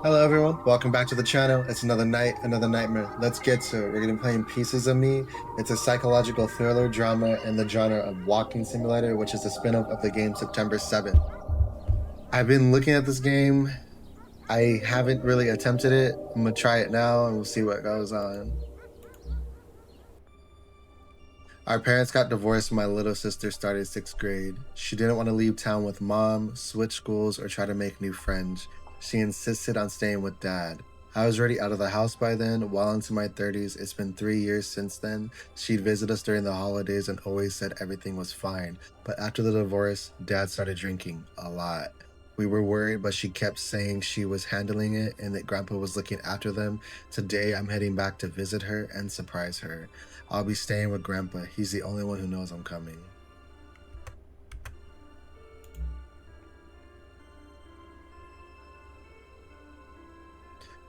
Hello everyone, welcome back to the channel. It's another night, another nightmare. Let's get to it. We're gonna be playing Pieces of Me. It's a psychological thriller drama in the genre of walking simulator, which is a spin-off of the game September 7th. I've been looking at this game. I haven't really attempted it. I'm gonna try it now and we'll see what goes on. Our parents got divorced when my little sister started 6th grade. She didn't want to leave town with mom, switch schools, or try to make new friends. She insisted on staying with dad. I was already out of the house by then, well into my 30s. It's been 3 years since then. She'd visit us during the holidays and always said everything was fine. But after the divorce, dad started drinking a lot. We were worried, but she kept saying she was handling it and that grandpa was looking after them. Today, I'm heading back to visit her and surprise her. I'll be staying with grandpa. He's the only one who knows I'm coming.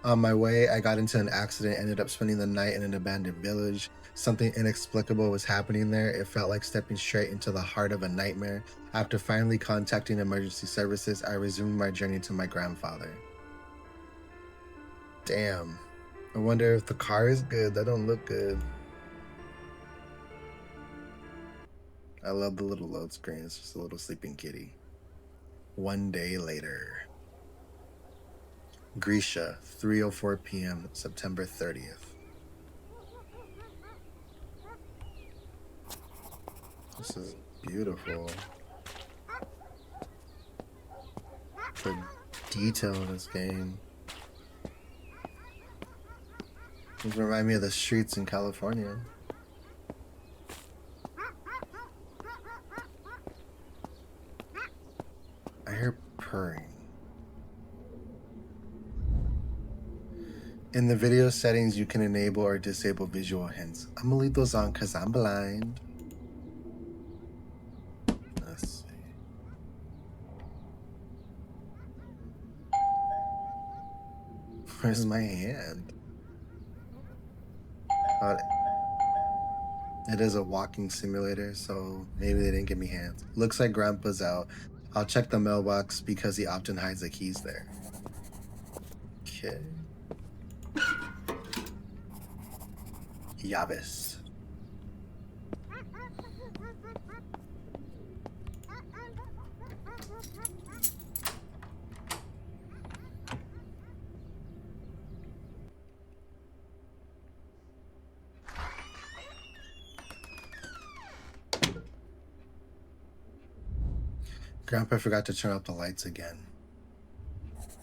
On my way, I got into an accident, ended up spending the night in an abandoned village. Something inexplicable was happening there. It felt like stepping straight into the heart of a nightmare. After finally contacting emergency services, I resumed my journey to my grandfather. Damn. I wonder if the car is good. That don't look good. I love the little load screen. It's just a little sleeping kitty. One day later. Grisha, 3:04 p.m., September 30th. This is beautiful. The detail in this game. It reminds me of the streets in California. I hear purring. In the video settings, you can enable or disable visual hints. I'm gonna leave those on because I'm blind. Let's see. Where's my hand? It is a walking simulator, so maybe they didn't give me hands. Looks like grandpa's out. I'll check the mailbox because he often hides the keys there. Okay. Yavis. Grandpa forgot to turn off the lights again.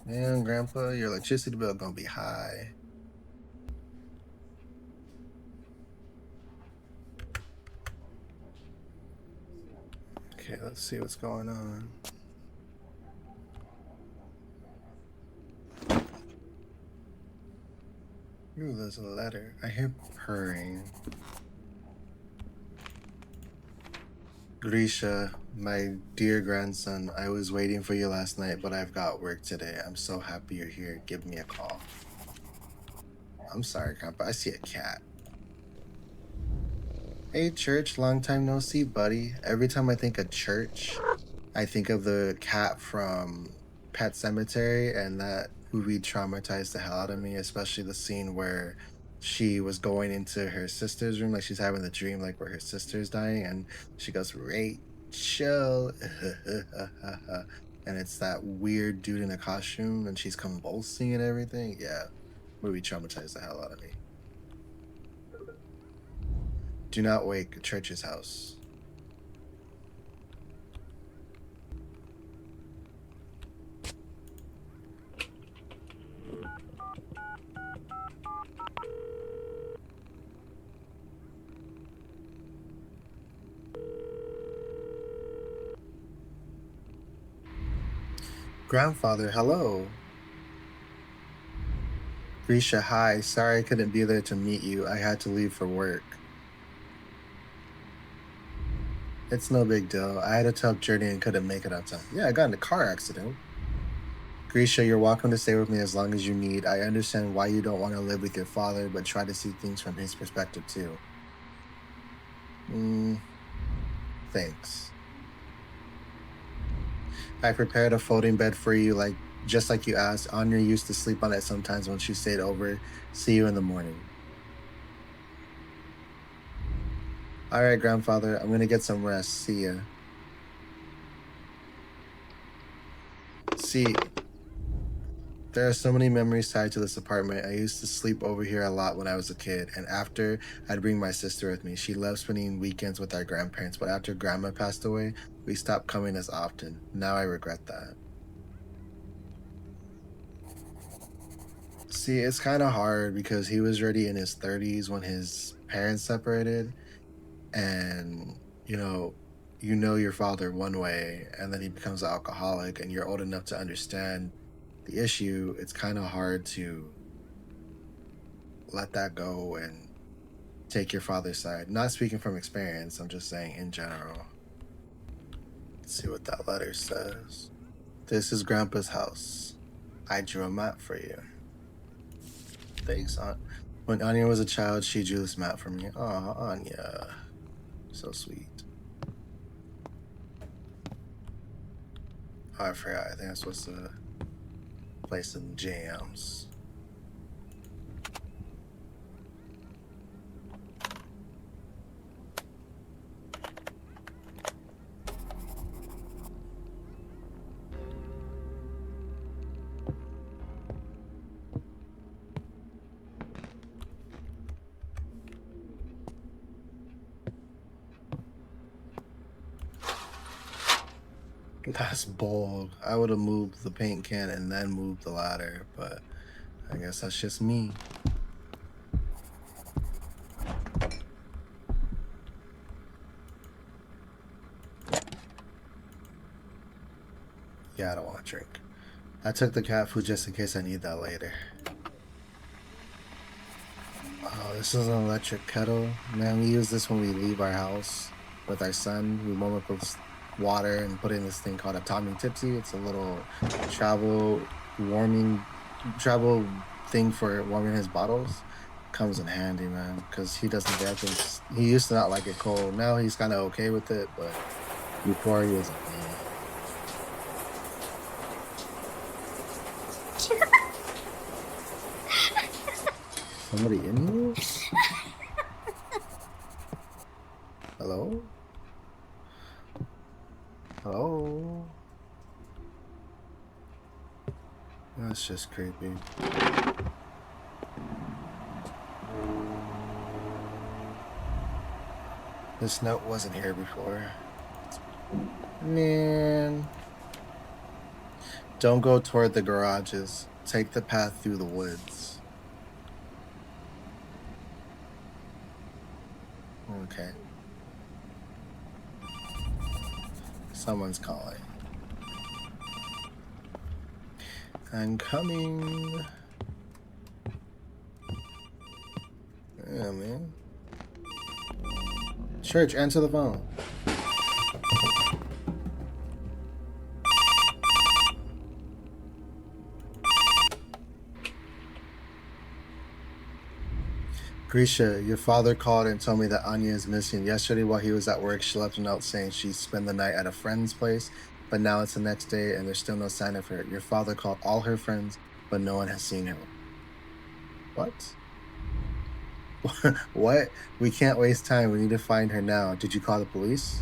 Man, Grandpa, your electricity bill gonna be high. Okay, let's see what's going on. Ooh, there's a letter. I hear purring. Grisha, my dear grandson, I was waiting for you last night, but I've got work today. I'm so happy you're here. Give me a call. I'm sorry, Grandpa. I see a cat. Hey, Church. Long time no see, buddy. Every time I think of Church, I think of the cat from Pet Cemetery, and that movie traumatized the hell out of me, especially the scene where she was going into her sister's room, like she's having the dream, like where her sister's dying, and she goes, Rachel, and it's that weird dude in a costume, and she's convulsing and everything. Yeah, movie traumatized the hell out of me. Do not wake Church's house. Grandfather, hello. Grisha, hi. Sorry I couldn't be there to meet you. I had to leave for work. It's no big deal. I had a tough journey and couldn't make it on time. Yeah, I got in a car accident. Grisha, you're welcome to stay with me as long as you need. I understand why you don't want to live with your father, but try to see things from his perspective too. Thanks. I prepared a folding bed for you like Just like you asked, Anya used to sleep on it sometimes when she stayed over. See you in the morning. All right, grandfather, I'm gonna get some rest. See ya. See, there are so many memories tied to this apartment. I used to sleep over here a lot when I was a kid, and after, I'd bring my sister with me. She loved spending weekends with our grandparents, but after grandma passed away, we stopped coming as often. Now I regret that. See, it's kind of hard because he was already in his 30s when his parents separated, and you know your father one way, and then he becomes an alcoholic, and you're old enough to understand the issue. It's kind of hard to let that go and take your father's side. Not speaking from experience, I'm just saying in general. Let's see what that letter says. This is Grandpa's house. I drew a map for you. Thanks, Aunt. When Anya was a child, she drew this map for me. Aw, Anya. So sweet. Oh, I forgot. I think I'm supposed to play some jams. That's bold. I would have moved the paint can and then moved the ladder, but I guess that's just me. Yeah, I don't want to drink. I took the cat food just in case I need that later. Oh, this is an electric kettle. Man, we use this when we leave our house with our son. We warm up with water and put in this thing called a Tommy Tipsy. It's a little travel warming travel thing for warming his bottles. Comes in handy, man, because he doesn't get things. He used to not like it cold. Now he's kind of okay with it, but before he was like, "Eh." Somebody in here? Hello? Hello? That's just creepy. This note wasn't here before. Man. Don't go toward the garages. Take the path through the woods. Okay. Someone's calling. I'm coming. Yeah, man. Church, answer the phone. Grisha, your father called and told me that Anya is missing. Yesterday, while he was at work, she left a note saying she'd spend the night at a friend's place, but now it's the next day and there's still no sign of her. Your father called all her friends, but no one has seen her. What? What? We can't waste time. We need to find her now. Did you call the police?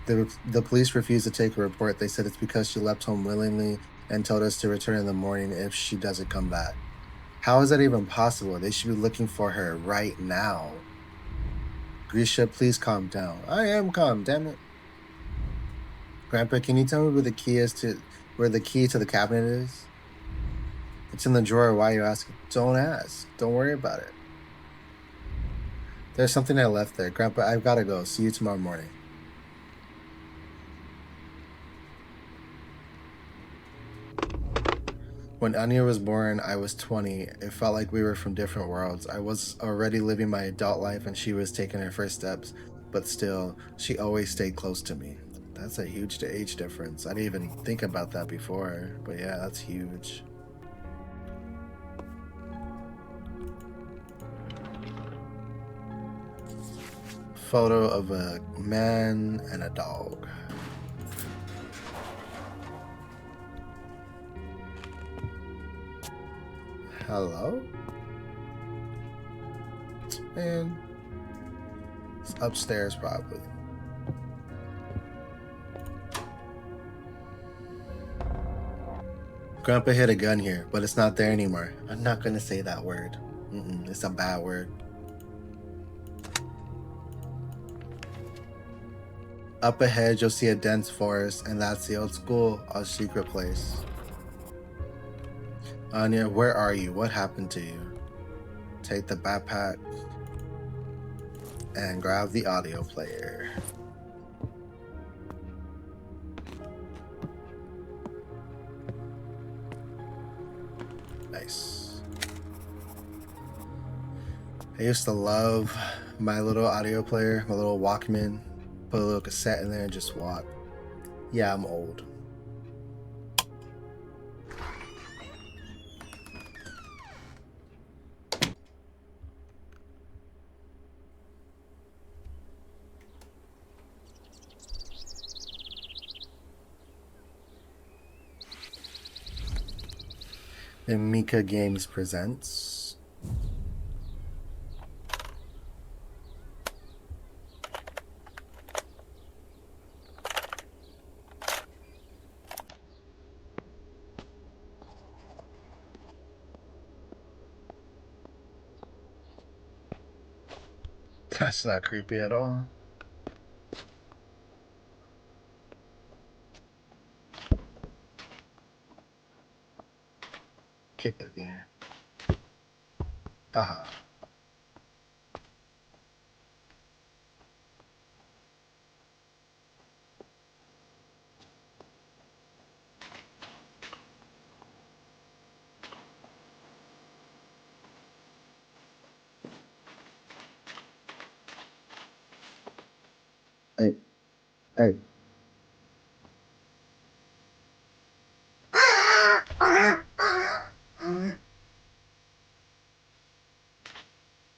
The police refused to take a report. They said it's because she left home willingly and told us to return in the morning if she doesn't come back. How is that even possible? They should be looking for her right now. Grisha, please calm down. I am calm, damn it. Grandpa, can you tell me where the key to the cabinet is? It's in the drawer. Why are you asking? Don't ask. Don't worry about it. There's something I left there. Grandpa, I've gotta go. See you tomorrow morning. When Anya was born, I was 20. It felt like we were from different worlds. I was already living my adult life and she was taking her first steps, but still, she always stayed close to me. That's a huge age difference. I didn't even think about that before, but yeah, that's huge. Photo of a man and a dog. Hello? Man, it's upstairs probably. Grandpa hid a gun here, but it's not there anymore. I'm not gonna say that word. It's a bad word. Up ahead, you'll see a dense forest, and that's the old school, our secret place. Anya, where are you? What happened to you? Take the backpack and grab the audio player. Nice. I used to love my little audio player, my little Walkman. Put a little cassette in there and just walk. Yeah, I'm old. And Mika Games presents. That's not creepy at all. Kick it in. Haha. Hey, hey.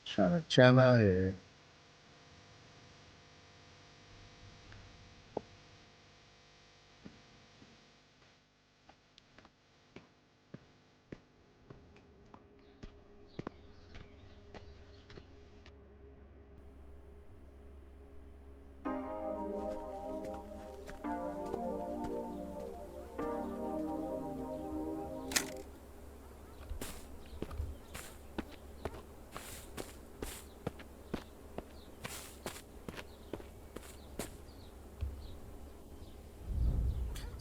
Trying to chill out here.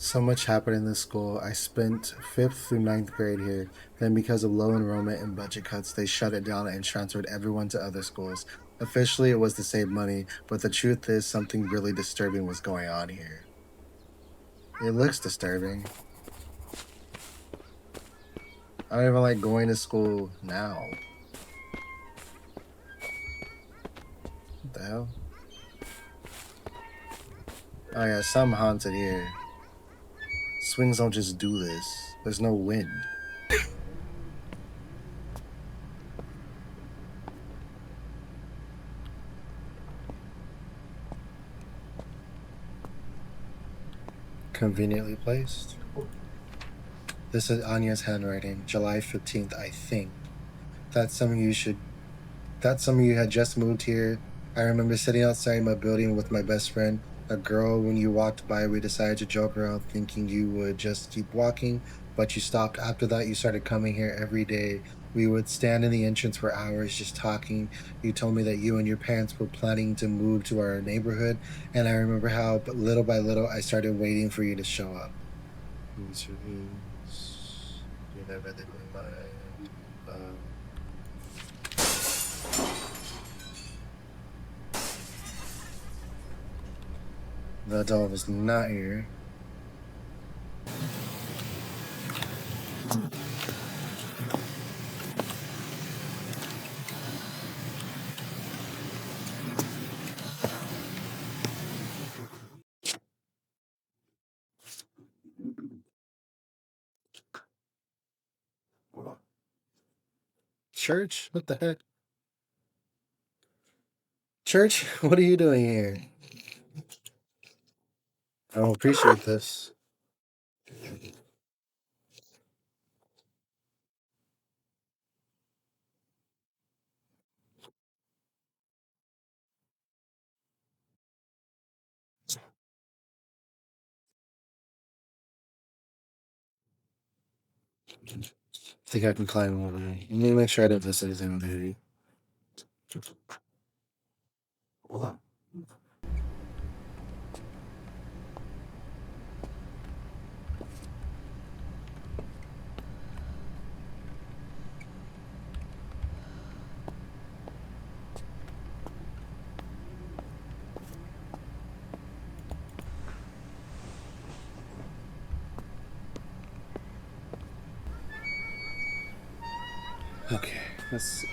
So much happened in this school. I spent 5th through ninth grade here. Then, because of low enrollment and budget cuts, they shut it down and transferred everyone to other schools. Officially, it was to save money, but the truth is, something really disturbing was going on here. It looks disturbing. I don't even like going to school now. What the hell? Oh, yeah, some haunted here. Swings don't just do this, there's no wind. Conveniently placed. This is Anya's handwriting, July 15th, I think. That's something you should. That's something you had just moved here. I remember sitting outside my building with my best friend, a girl. When you walked by, we decided to joke around thinking you would just keep walking, but you stopped. After that, you started coming here every day. We would stand in the entrance for hours just talking. You told me that you and your parents were planning to move to our neighborhood, and I remember how, but little by little, I started waiting for you to show up. You never did my mind. The dog was not here. Church? What the heck? Church? What are you doing here? I don't appreciate this. I think I can climb over here. Let me make sure I don't miss anything over here. Okay, let's see.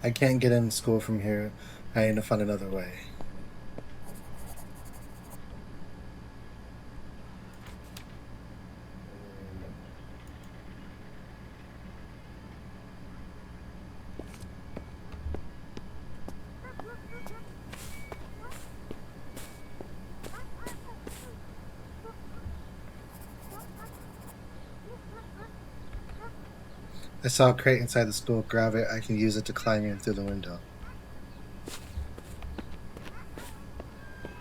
I can't get in school from here. I need to find another way. I saw a crate inside the school. Grab it. I can use it to climb in through the window.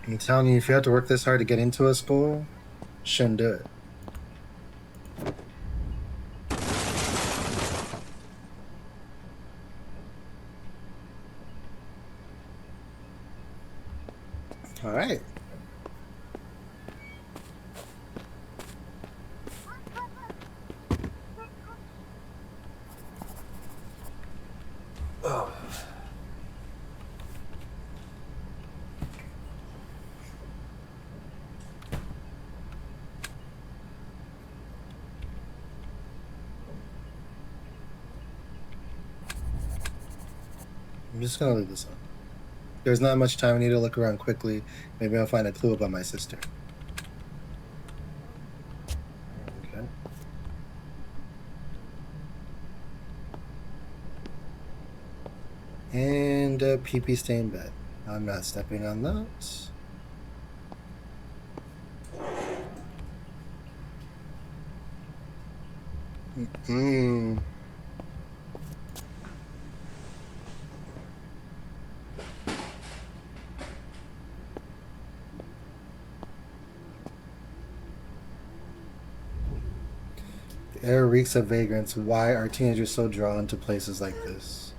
I'm telling you, if you have to work this hard to get into a school, shouldn't do it. All right. Oh. I'm just gonna leave this on. There's not much time. I need to look around quickly. Maybe I'll find a clue about my sister. Okay. And a pee-pee stained bed. I'm not stepping on those. Hmm. The air reeks of vagrants. Why are teenagers so drawn to places like this?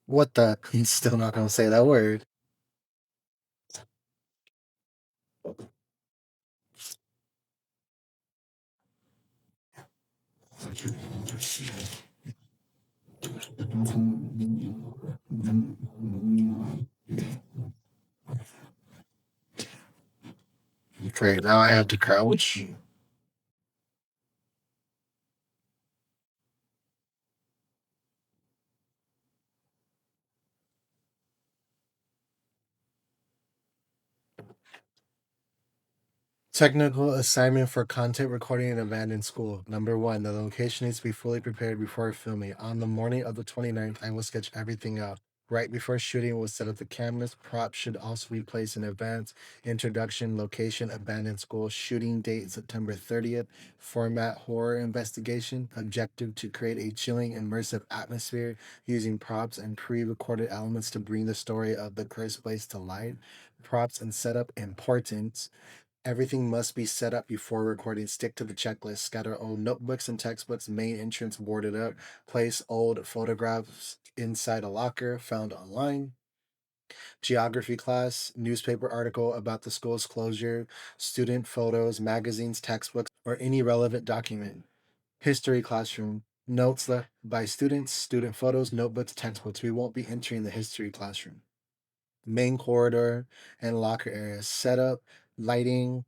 What the? He's still not gonna say that word. Great. Now I have to crouch. Technical assignment for content recording in abandoned school. Number one, the location needs to be fully prepared before filming. On the morning of the 29th, I will sketch everything out. Right before shooting, we'll set up the cameras. Props should also be placed in advance. Introduction, location, abandoned school. Shooting date, September 30th. Format, horror investigation. Objective to create a chilling, immersive atmosphere using props and pre-recorded elements to bring the story of the cursed place to life. Props and setup important. Everything must be set up before recording. Stick to the checklist. Scatter old notebooks and textbooks. Main entrance boarded up. Place old photographs inside a locker found online. Geography class, newspaper article about the school's closure, student photos, magazines, textbooks, or any relevant document. History classroom, notes left by students, student photos, notebooks, textbooks. We won't be entering the history classroom. Main corridor and locker areas. Setup, lighting,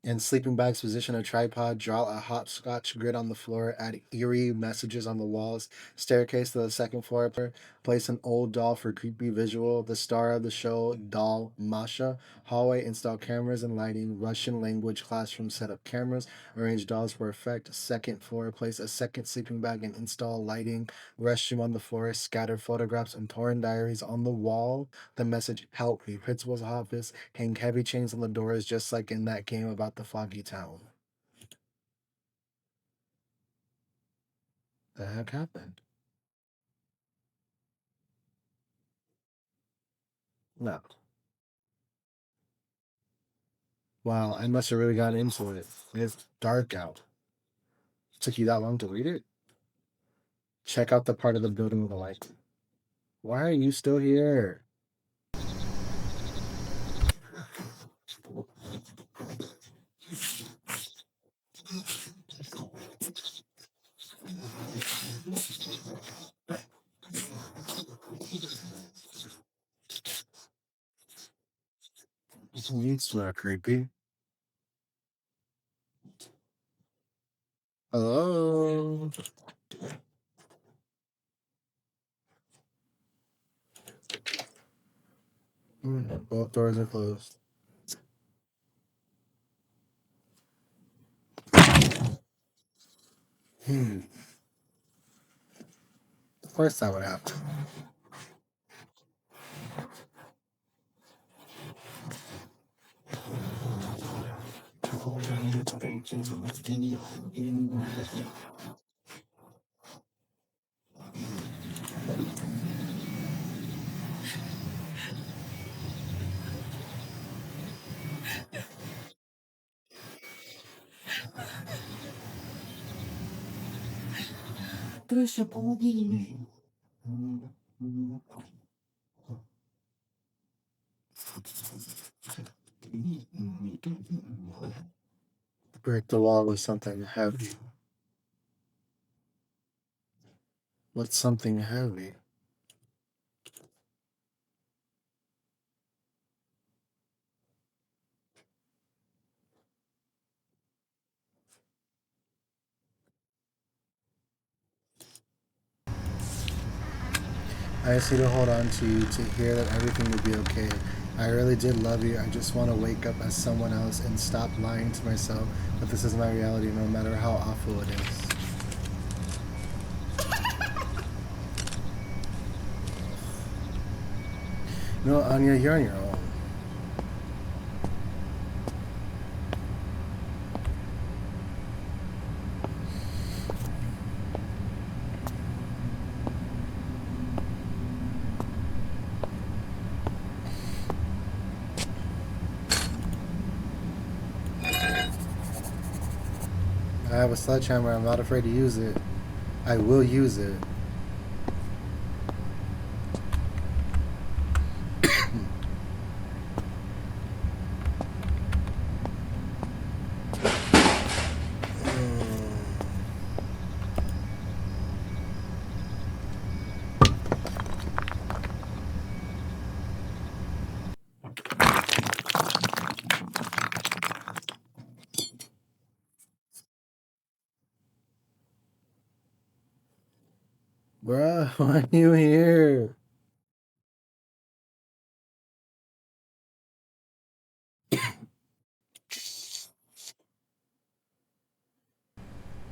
In sleeping bags, position a tripod, draw a hopscotch grid on the floor, add eerie messages on the walls, staircase to the second floor, place an old doll for creepy visual, the star of the show, doll Masha, hallway, install cameras and lighting, Russian language classroom, set up cameras, arrange dolls for effect, second floor, place a second sleeping bag and install lighting, restroom on the floor, scatter photographs and torn diaries on the wall, the message help me, principal's office, hang heavy chains on the doors just like in that game about the foggy town. The heck happened? No. Wow, I must have really gotten into it. It's dark out. Took you that long to read it? Check out the part of the building with the light. Why are you still here? It's not creepy. Hello? Both doors are closed. Of course that would happen. Break the wall with something heavy. What's something heavy? I just need to hold on to you to hear that everything will be okay. I really did love you. I just want to wake up as someone else and stop lying to myself that this is my reality, no matter how awful it is. No, Anya, you're on your own. I have a sledgehammer. I'm not afraid to use it. I will use it. Bruh, why are you here?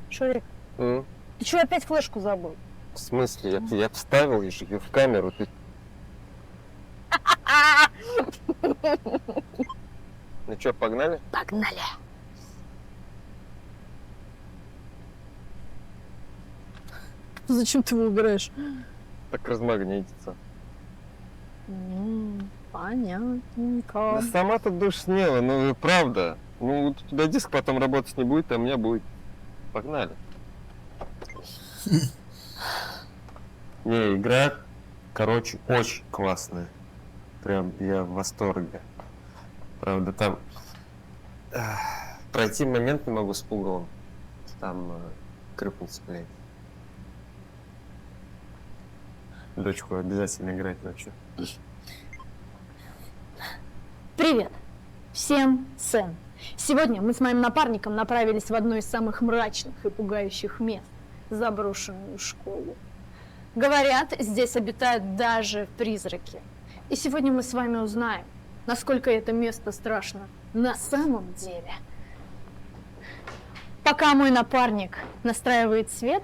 Шурик, М? ты чего опять флешку забыл? В смысле? Я вставил ее в камеру. Ты... Ну что, погнали? Погнали. Зачем ты его убираешь? Так размагнитится. Понятненько. Да сама тут душнела, ну правда. Ну вот у тебя диск потом работать не будет, а у меня будет. Погнали. Не, игра, короче, очень классная. Прям я в восторге. Правда, там пройти момент не могу с пугалом. Там крепнется, блядь. Дочку обязательно играть ночью. Привет. Всем Сэн. Сегодня мы с моим напарником направились в одно из самых мрачных и пугающих мест – заброшенную школу. Говорят, здесь обитают даже призраки. И сегодня мы с вами узнаем, насколько это место страшно на самом деле. Пока мой напарник настраивает свет,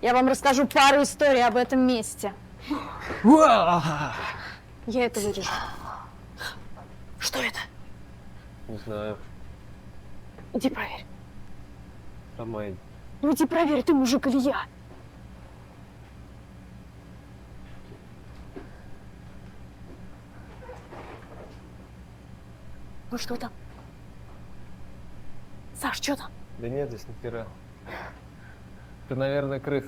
я вам расскажу пару историй об этом месте. Я это вырежу. Что это? Не знаю. Иди проверь. Сама иди. Ну иди проверь, ты мужик или я? Ну что там? Саш, что там? Да нет, здесь ни хера. Это, наверное, крыс.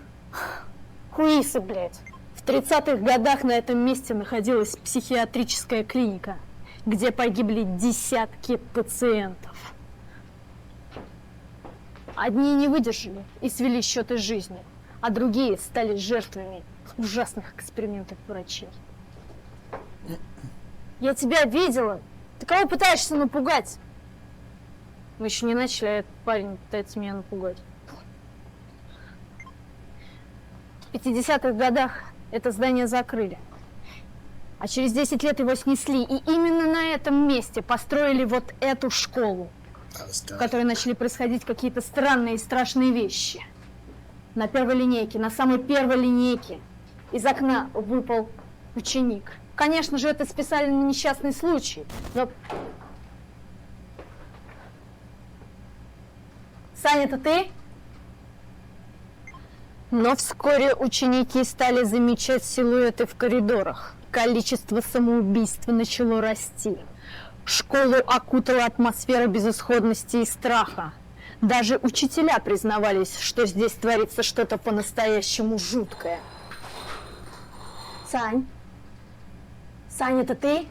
Хуисы, блядь. В 30-х годах на этом месте находилась психиатрическая клиника, где погибли десятки пациентов. Одни не выдержали и свели счеты с жизнью, а другие стали жертвами ужасных экспериментов врачей. Я тебя видела. Ты кого пытаешься напугать? Мы еще не начали, а этот парень пытается меня напугать. В 50-х годах это здание закрыли. А через 10 лет его снесли. И именно на этом месте построили вот эту школу, в которой начали происходить какие-то странные и страшные вещи. На первой линейке, на самой первой линейке из окна выпал ученик. Конечно же, это списали на несчастный случай, но... Саня, это ты? Но вскоре ученики стали замечать силуэты в коридорах. Количество самоубийств начало расти. Школу окутала атмосфера безысходности и страха. Даже учителя признавались, что здесь творится что-то по-настоящему жуткое. Сань? Сань, это ты?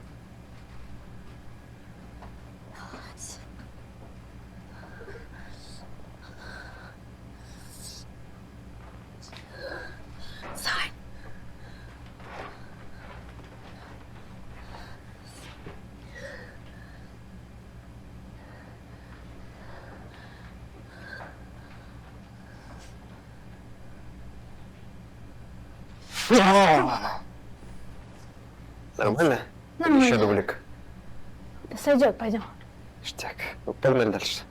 Сань. Нормально? Нормально. Еще дублик. Да сойдет, пойдем. Ништяк. Ну, погнали дальше.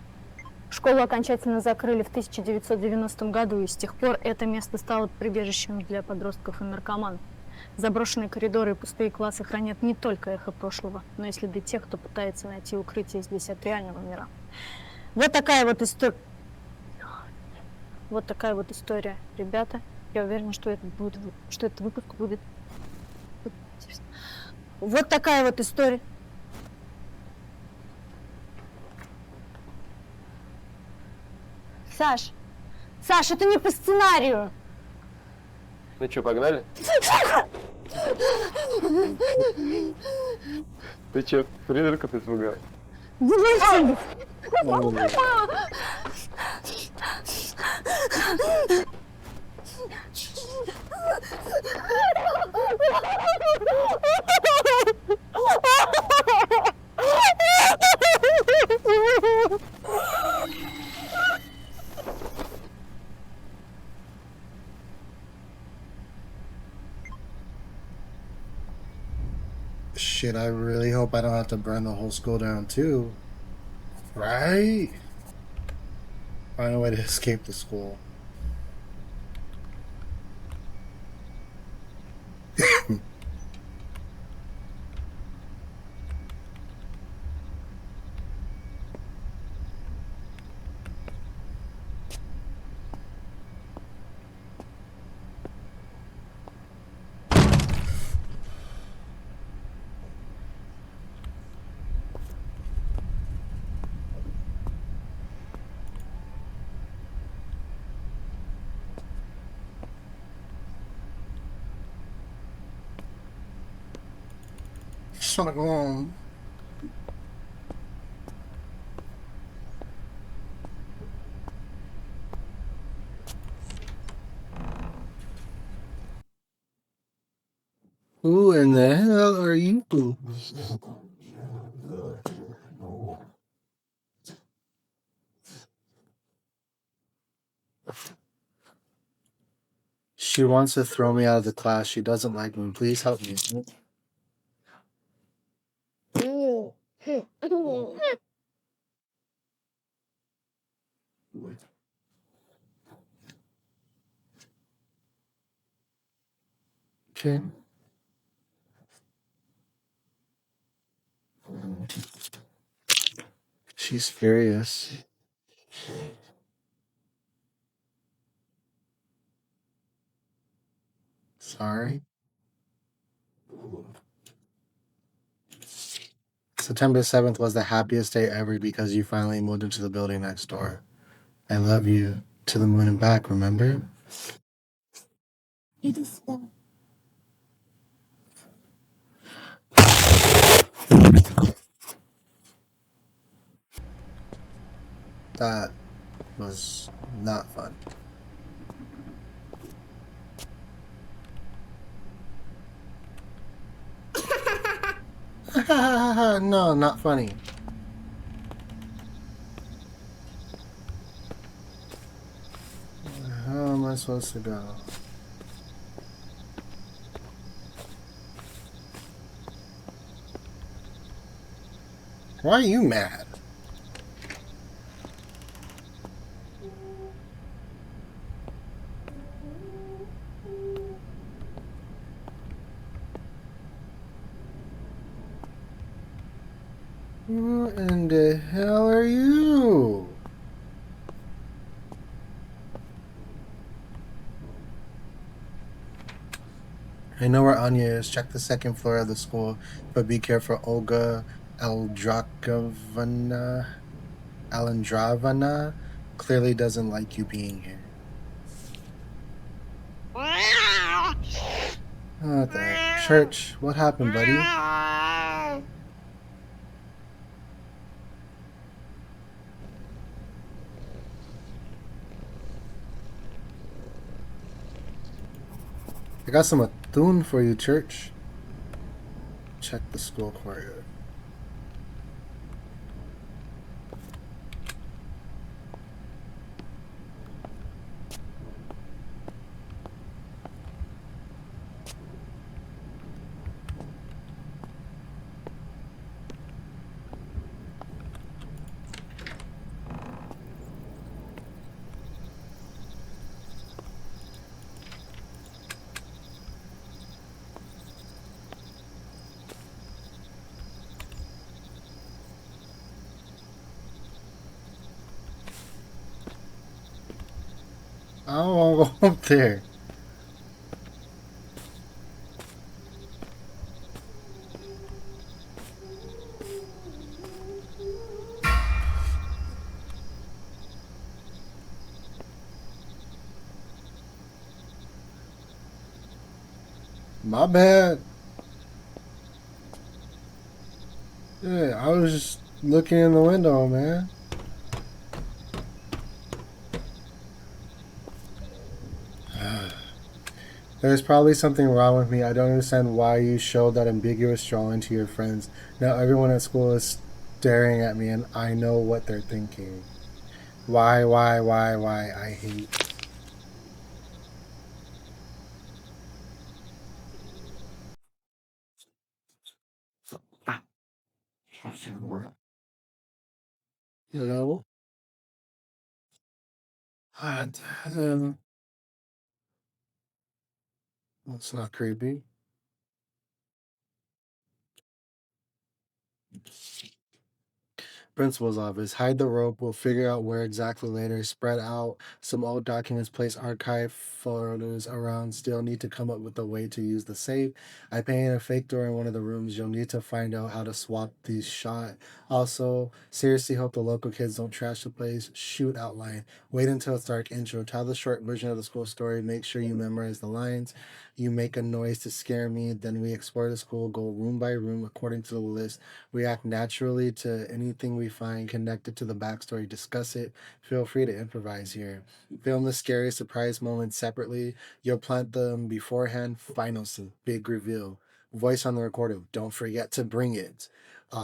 Школу окончательно закрыли в 1990 году, и с тех пор это место стало прибежищем для подростков и наркоманов. Заброшенные коридоры и пустые классы хранят не только эхо прошлого, но и следы тех, кто пытается найти укрытие здесь от реального мира. Вот такая вот история. Вот такая вот история, ребята. Я уверена, что этот выпуск будет интересно. Вот такая вот история. Саш, это не по сценарию. Ну что, погнали? Ты че, призрака ты испугал? Shit, I really hope I don't have to burn the whole school down too. Right? Find a way to escape the school. Just wanna go home. Who in the hell are you? She wants to throw me out of the class. She doesn't like me. Please help me. Okay. She's furious. Sorry. September 7th was the happiest day ever because you finally moved into the building next door. I love you to the moon and back, remember? That was not fun. No, not funny. How am I supposed to go? Why are you mad? Who in the hell are you? I know where Anya is. Check the second floor of the school, but be careful. Olga Alendravana clearly doesn't like you being here. What the heck? Church, what happened, buddy? I got some atún for you, Church. Check the school courtyard. I don't want to go up there. My bad. Yeah, I was just looking in the window, man. There's probably something wrong with me. I don't understand why you showed that ambiguous drawing to your friends. Now everyone at school is staring at me and I know what they're thinking. Why? I hate. Hello? What? That's not creepy. Principal's office. Hide the rope. We'll figure out where exactly later. Spread out some old documents. Place archive photos around. Still need to come up with a way to use the safe. I painted a fake door in one of the rooms. You'll need to find out how to swap these shot. Also, seriously hope the local kids don't trash the place. Shoot outline. Wait until it's dark. Intro. Tell the short version of the school story. Make sure you memorize the lines. You make a noise to scare me. Then we explore the school. Go room by room according to the list. React naturally to anything we find connected to the backstory. Discuss it. Feel free to improvise here. Film the scary surprise moments separately. You'll plant them beforehand. Final big reveal. Voice on the recorder. Don't forget to bring it.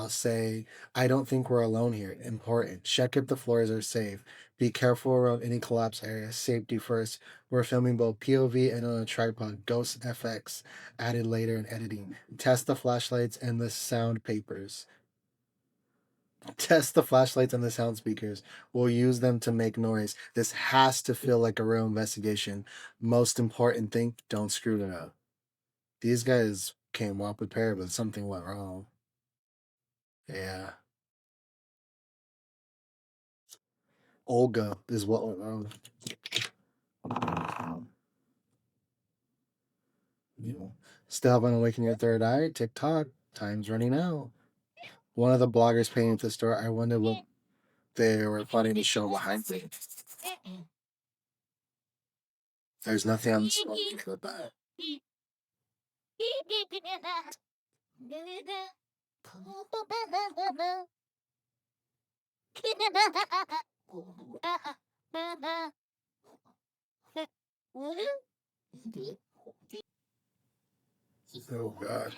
Say, I don't think we're alone here. Important. Check if the floors are safe. Be careful around any collapse areas. Safety first. We're filming both POV and on a tripod. Ghost FX added later in editing. Test the flashlights and the sound papers. Test the flashlights and the sound speakers. We'll use them to make noise. This has to feel like a real investigation. Most important thing, don't screw it up. These guys came well prepared, but something went wrong. Yeah. Olga is what went wrong. Still haven't awakened your third eye? TikTok. Time's running out. One of the bloggers painting at the store. I wonder what they were planning to show behind it. There's nothing on the spot for that. Oh God.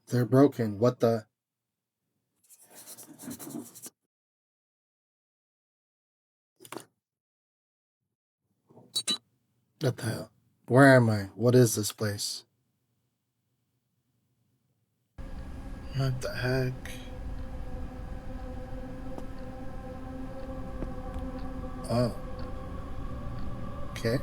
They're broken. What the? What the hell? Where am I? What is this place? What the heck? Oh. Okay.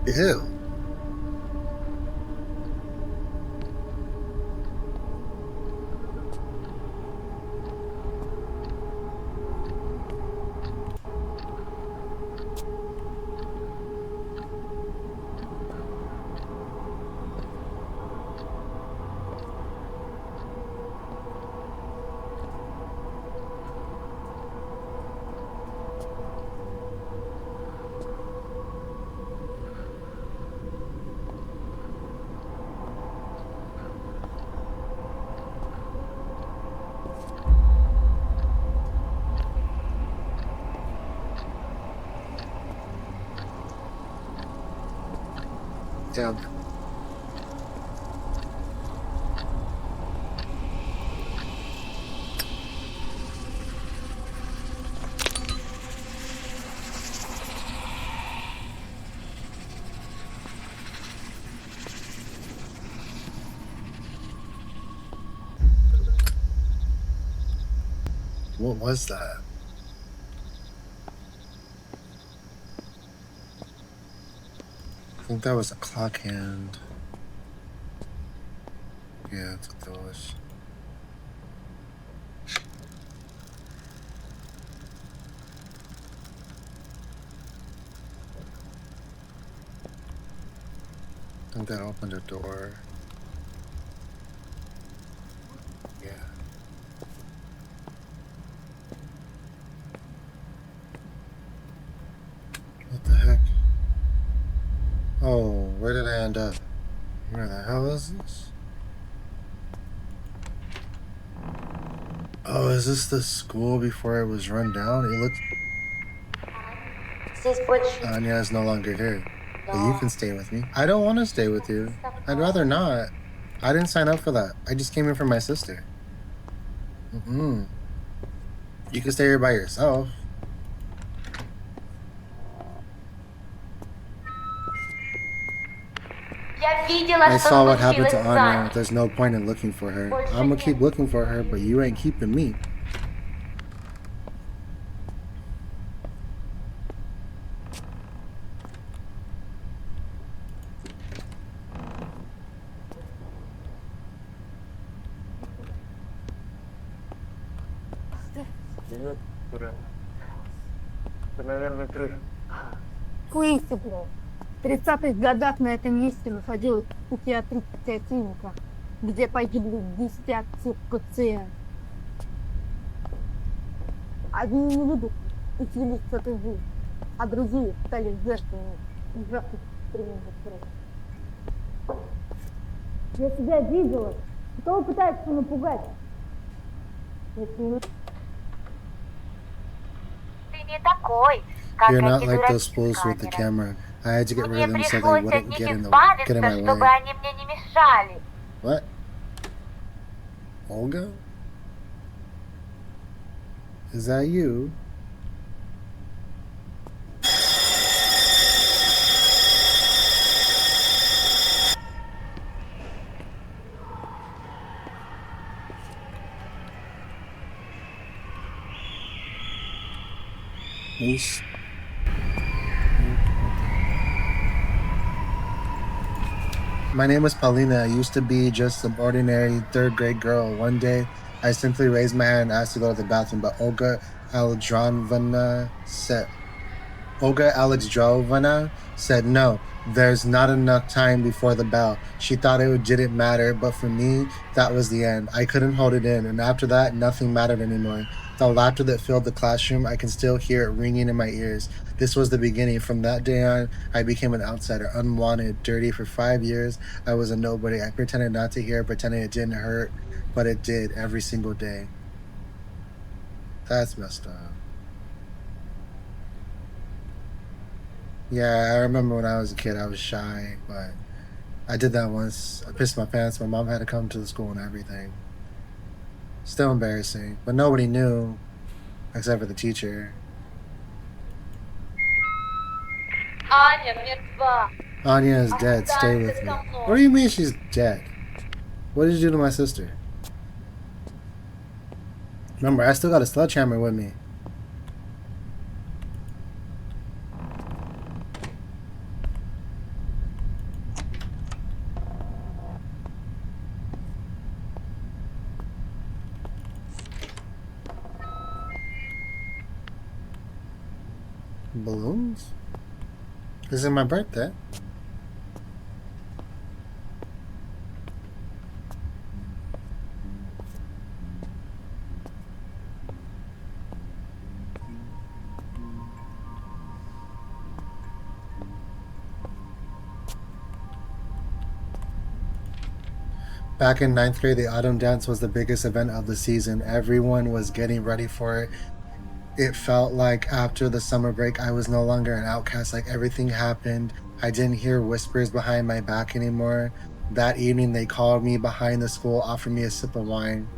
Ew. Damn. What was that? I think that was a clock hand. Yeah, that's what that was. I think that opened a door. Yeah. What the heck? Oh, where did I end up? Where the hell is this? Oh, is this the school before it was run down? It looks. Anya's no longer here. But you can stay with me. I don't want to stay with you. I'd rather not. I didn't sign up for that. I just came here for my sister. Mm-mm. You can stay here by yourself. I saw what happened to Anya. There's no point in looking for her. I'm gonna keep looking for her, but you ain't keeping me. Привет, Тура. Ты, наверное, крыша. Куиси, блядь. В 30-х годах на этом месте находилась психиатрическая клиника, где погибли десятки пациентов. Одни не любят усилить с этой жизни, а другие стали жертвами ужасных экстремальных сроков. Я себя видела. Кто пытается напугать? Ты не такой, как You're not эти like those дураки fools с with the камерой. camera. I had to get rid Мне of them so they пришлось от wouldn't них get in избавиться, my чтобы way. они мне не мешали. What? Olga? Is that you? Moose? My name was Paulina. I used to be just an ordinary third grade girl. One day, I simply raised my hand and asked to go to the bathroom, but Olga Alexandrovna said no. There's not enough time before the bell. She thought it didn't matter, but for me, that was the end. I couldn't hold it in, and after that, nothing mattered anymore. The laughter that filled the classroom, I can still hear it ringing in my ears. This was the beginning. From that day on, I became an outsider, unwanted, dirty. For 5 years, I was a nobody. I pretended not to hear, pretending it didn't hurt, but it did every single day. That's messed up. Yeah, I remember when I was a kid, I was shy, but I did that once. I pissed my pants. My mom had to come to the school and everything. Still embarrassing, but nobody knew except for the teacher. Аня мертва. Anya is dead. Stay with me. What do you mean she's dead? What did you do to my sister? Remember, I still got a sledgehammer with me. Balloons? This is my birthday. Back in ninth grade, the autumn dance was the biggest event of the season. Everyone was getting ready for it. It felt like after the summer break, I was no longer an outcast. Like everything happened. I didn't hear whispers behind my back anymore. That evening, they called me behind the school, offered me a sip of wine.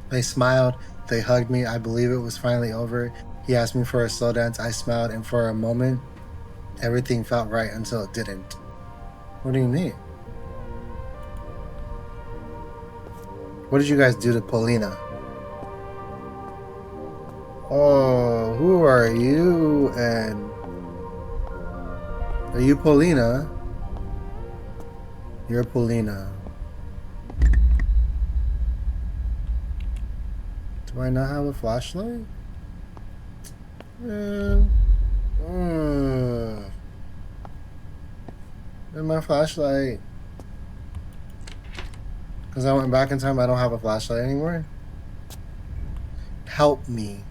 They smiled. They hugged me. I believe it was finally over. He asked me for a slow dance. I smiled, and for a moment, everything felt right until it didn't. What do you mean? What did you guys do to Paulina? Oh, who are you? And are you Paulina? You're Paulina. Do I not have a flashlight? Man. Where's my flashlight? Because I went back in time, I don't have a flashlight anymore. Help me.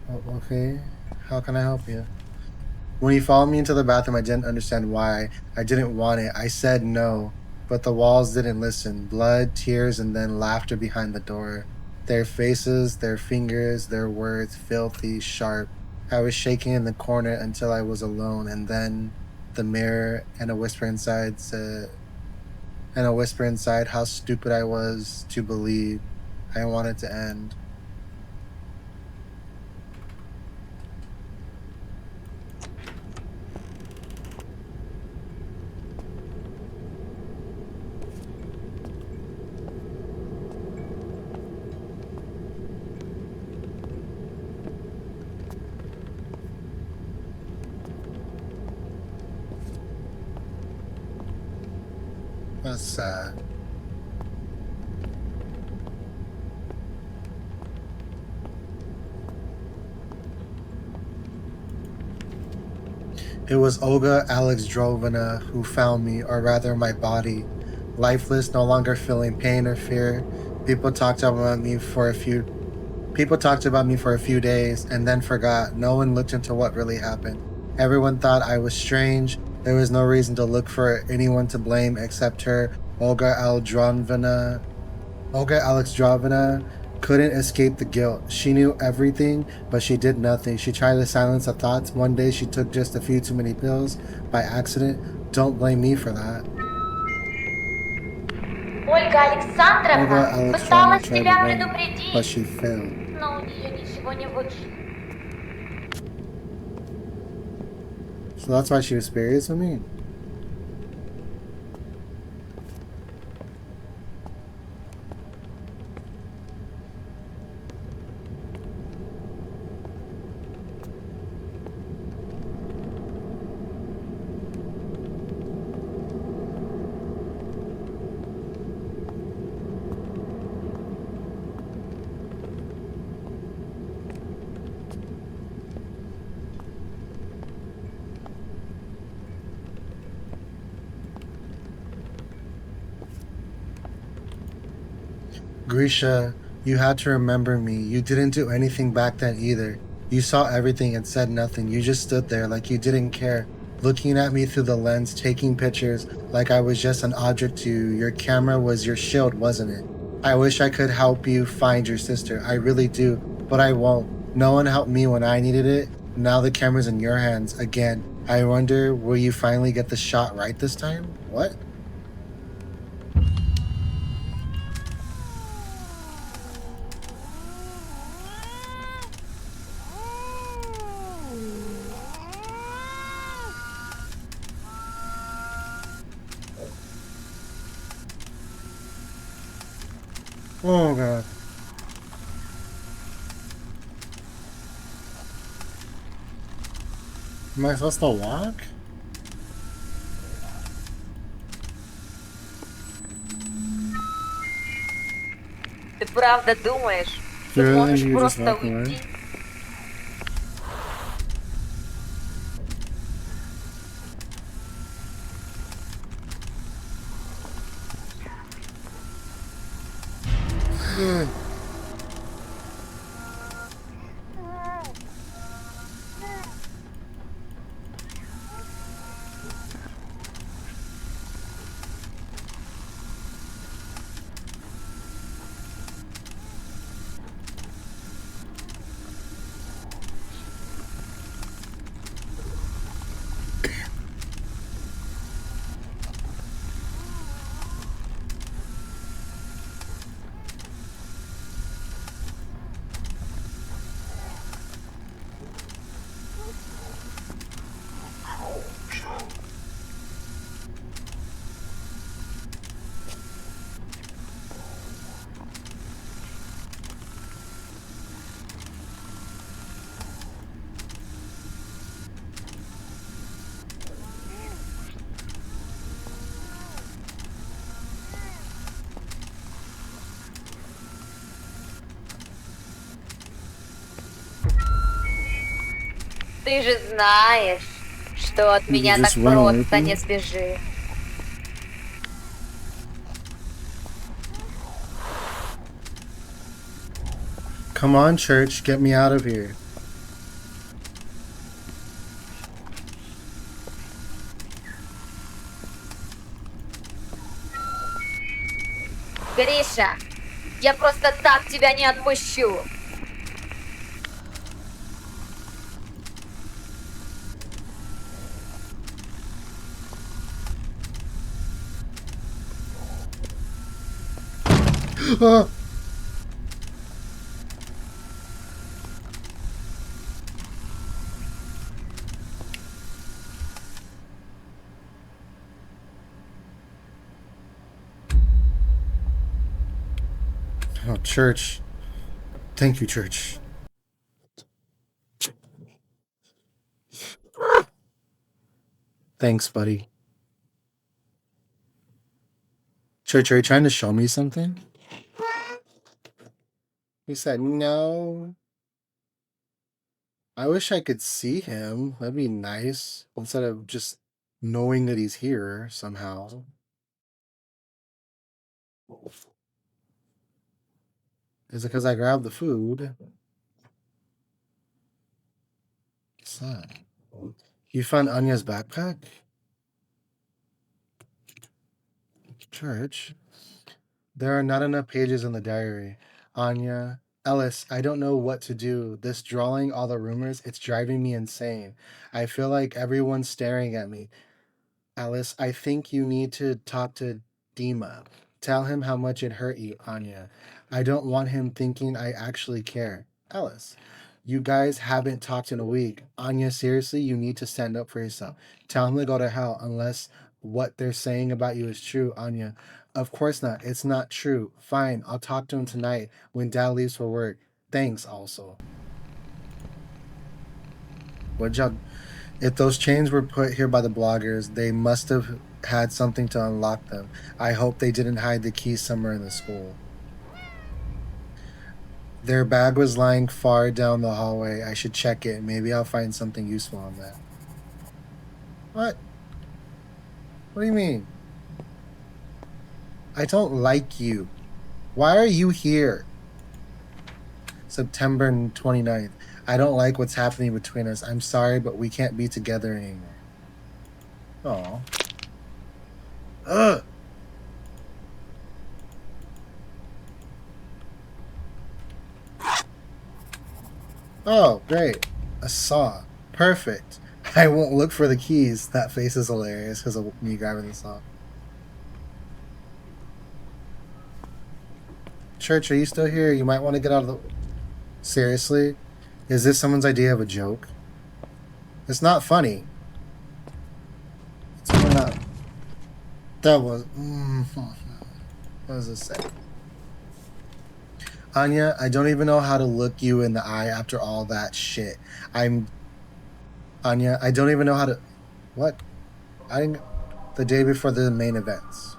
Oh, okay. How can I help you? When he followed me into the bathroom, I didn't understand why. I didn't want it. I said no, but the walls didn't listen. Blood, tears, and then laughter behind the door. Their faces, their fingers, their words, filthy, sharp. I was shaking in the corner until I was alone, and then the mirror and a whisper inside said, how stupid I was to believe. I wanted to end. That's sad. It was Olga Alexandrovna who found me, or rather my body, lifeless, no longer feeling pain or fear. People talked about me for a few People talked about me for a few days and then forgot. No one looked into what really happened. Everyone thought I was strange. There was no reason to look for anyone to blame except her. Olga Alexandrovna couldn't escape the guilt. She knew everything, but she did nothing. She tried to silence her thoughts. One day she took just a few too many pills by accident. Don't blame me for that. Ольга Olga Александровна Alexandrovna пыталась tried to тебя warn me, but предупредить, she failed. но у нее ничего не вышло. So that's why she was furious with me? Grisha, you had to remember me. You didn't do anything back then either. You saw everything and said nothing. You just stood there like you didn't care, looking at me through the lens, taking pictures like I was just an object to you. Your camera was your shield, wasn't it? I wish I could help you find your sister. I really do, but I won't. No one helped me when I needed it. Now the camera's in your hands again. I wonder, will you finally get the shot right this time? What? Oh god. Am I supposed to walk? Ты правда думаешь, Do что you really think можешь you could just просто walk away? уйти? Ты же знаешь, что от You меня так just run away просто from не me? сбежишь. Come on, church, get me out of here. Гриша, я просто так тебя не отпущу. Ah! Oh, church. Thank you, church. Thanks, buddy. Church, are you trying to show me something? He said, no. I wish I could see him. That'd be nice. Instead of just knowing that he's here somehow. Is it because I grabbed the food? What's that? You found Anya's backpack? Church. There are not enough pages in the diary. Anya. Ellis, I don't know what to do. This drawing, all the rumors, it's driving me insane. I feel like everyone's staring at me. Alice, I think you need to talk to Dima. Tell him how much it hurt you, Anya. I don't want him thinking I actually care. Alice, you guys haven't talked in a week. Anya, seriously, you need to stand up for yourself. Tell him to go to hell unless what they're saying about you is true, Anya. Of course not. It's not true. Fine, I'll talk to him tonight when Dad leaves for work. Thanks, also. What y'all? If those chains were put here by the bloggers, they must have had something to unlock them. I hope they didn't hide the keys somewhere in the school. Their bag was lying far down the hallway. I should check it. Maybe I'll find something useful on that. What? What do you mean? I don't like you. Why are you here? September 29th. I don't like what's happening between us. I'm sorry, but we can't be together anymore. Oh. Ugh. Oh, great. A saw. Perfect. I won't look for the keys. That face is hilarious because of me grabbing the saw. Church, are you still here? You might want to get out of the... Seriously? Is this someone's idea of a joke? It's not funny. It's really not... That was... What does this say? Anya, I don't even know how to look you in the eye after all that shit. Anya, I don't even know how to... What? The day before the main events.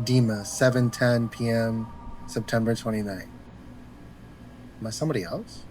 Dima, 7:10 p.m., September 29th. Am I somebody else?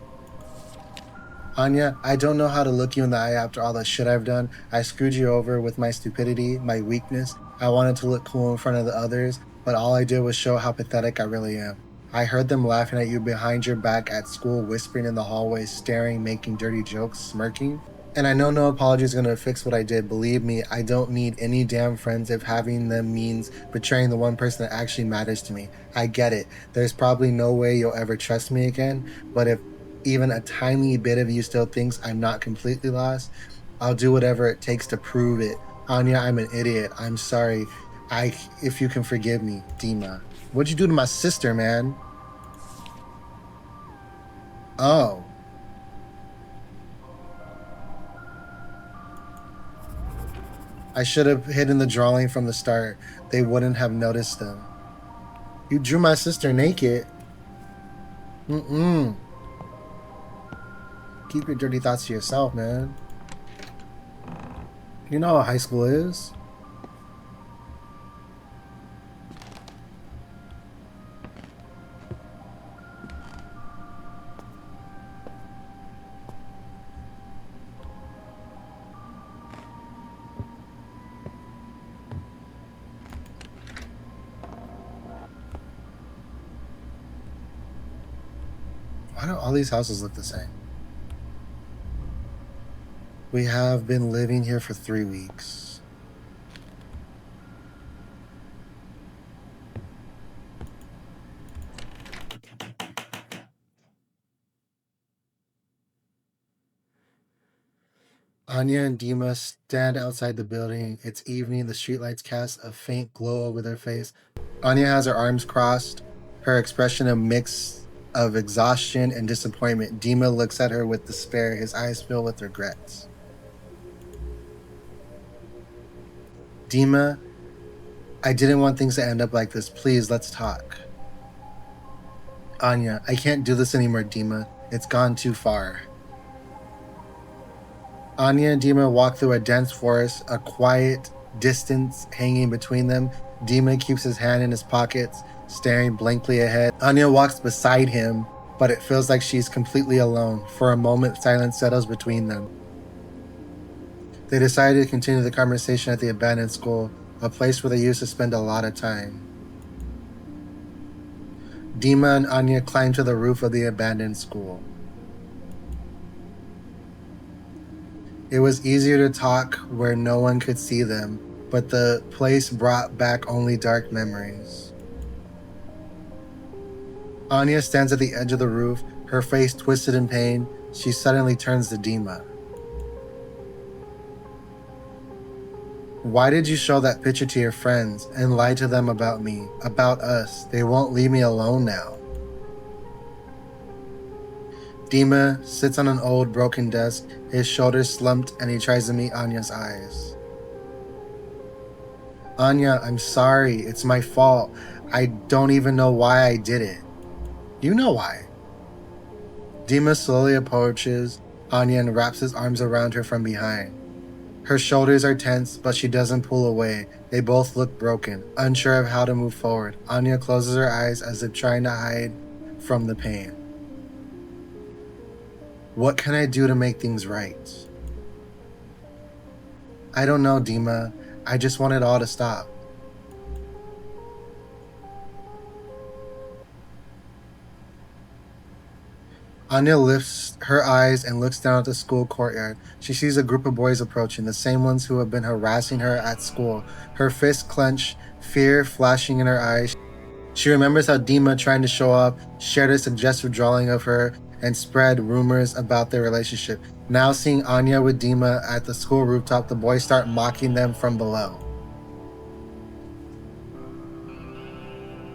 Anya, I don't know how to look you in the eye after all the shit I've done. I screwed you over with my stupidity, my weakness. I wanted to look cool in front of the others, but all I did was show how pathetic I really am. I heard them laughing at you behind your back at school, whispering in the hallways, staring, making dirty jokes, smirking. And I know no apology is going to fix what I did. Believe me, I don't need any damn friends if having them means betraying the one person that actually matters to me. I get it. There's probably no way you'll ever trust me again, but if even a tiny bit of you still thinks I'm not completely lost, I'll do whatever it takes to prove it. Anya, I'm an idiot. I'm sorry. If you can forgive me, Dima. What'd you do to my sister, man? Oh. I should have hidden the drawing from the start. They wouldn't have noticed them. You drew my sister naked. Keep your dirty thoughts to yourself, man. You know how high school is. Why do all these houses look the same? We have been living here for 3 weeks. Anya and Dima stand outside the building. It's evening. The streetlights cast a faint glow over their face. Anya has her arms crossed, her expression a mix of exhaustion and disappointment. Dima looks at her with despair, his eyes fill with regrets. Dima, I didn't want things to end up like this. Please, let's talk. Anya, I can't do this anymore, Dima. It's gone too far. Anya and Dima walk through a dense forest, a quiet distance hanging between them. Dima keeps his hand in his pockets, staring blankly ahead. Anya walks beside him, but it feels like she's completely alone. For a moment, silence settles between them. They decided to continue the conversation at the abandoned school, a place where they used to spend a lot of time. Dima and Anya climb to the roof of the abandoned school. It was easier to talk where no one could see them, but the place brought back only dark memories. Anya stands at the edge of the roof, her face twisted in pain. She suddenly turns to Dima. Why did you show that picture to your friends and lie to them about me, about us? They won't leave me alone now. Dima sits on an old broken desk, his shoulders slumped, and he tries to meet Anya's eyes. Anya, I'm sorry. It's my fault. I don't even know why I did it. You know why. Dima slowly approaches Anya and wraps his arms around her from behind. Her shoulders are tense, but she doesn't pull away. They both look broken, unsure of how to move forward. Anya closes her eyes as if trying to hide from the pain. What can I do to make things right? I don't know, Dima. I just want it all to stop. Anya lifts her eyes and looks down at the school courtyard. She sees a group of boys approaching, the same ones who have been harassing her at school. Her fists clench, fear flashing in her eyes. She remembers how Dima, trying to show up, shared a suggestive drawing of her and spread rumors about their relationship. Now seeing Anya with Dima at the school rooftop, the boys start mocking them from below.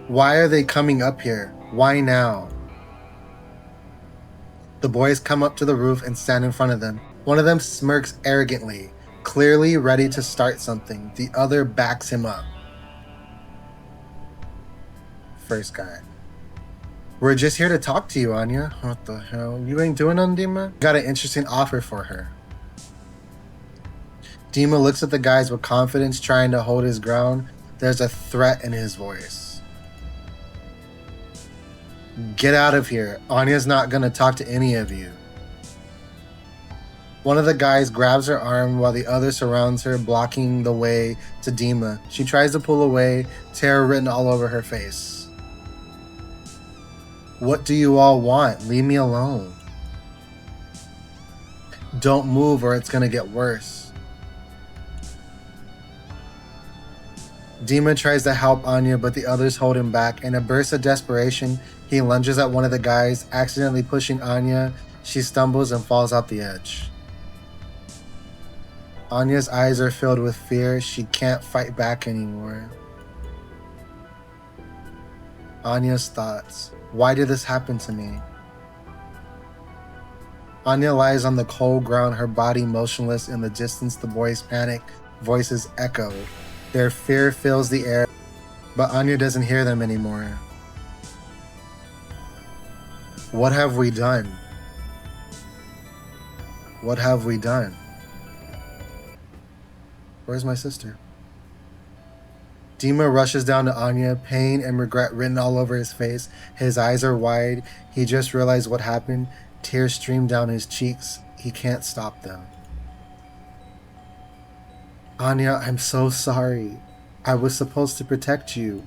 Why are they coming up here? Why now? The boys come up to the roof and stand in front of them. One of them smirks arrogantly, clearly ready to start something. The other backs him up. First guy. We're just here to talk to you, Anya. What the hell? You ain't doing nothing, Dima? Got an interesting offer for her. Dima looks at the guys with confidence, trying to hold his ground. There's a threat in his voice. Get out of here. Anya's not gonna talk to any of you. One of the guys grabs her arm while the other surrounds her, blocking the way to Dima. She tries to pull away, terror written all over her face. What do you all want? Leave me alone. Don't move or it's gonna get worse. Dima tries to help Anya, but the others hold him back. In a burst of desperation, he lunges at one of the guys, accidentally pushing Anya. She stumbles and falls off the edge. Anya's eyes are filled with fear. She can't fight back anymore. Anya's thoughts. Why did this happen to me? Anya lies on the cold ground, her body motionless. In the distance, the boys panic. Voices echo. Their fear fills the air, but Anya doesn't hear them anymore. What have we done? What have we done? Where's my sister? Dima rushes down to Anya, pain and regret written all over his face. His eyes are wide. He just realized what happened. Tears stream down his cheeks. He can't stop them. Anya, I'm so sorry. I was supposed to protect you.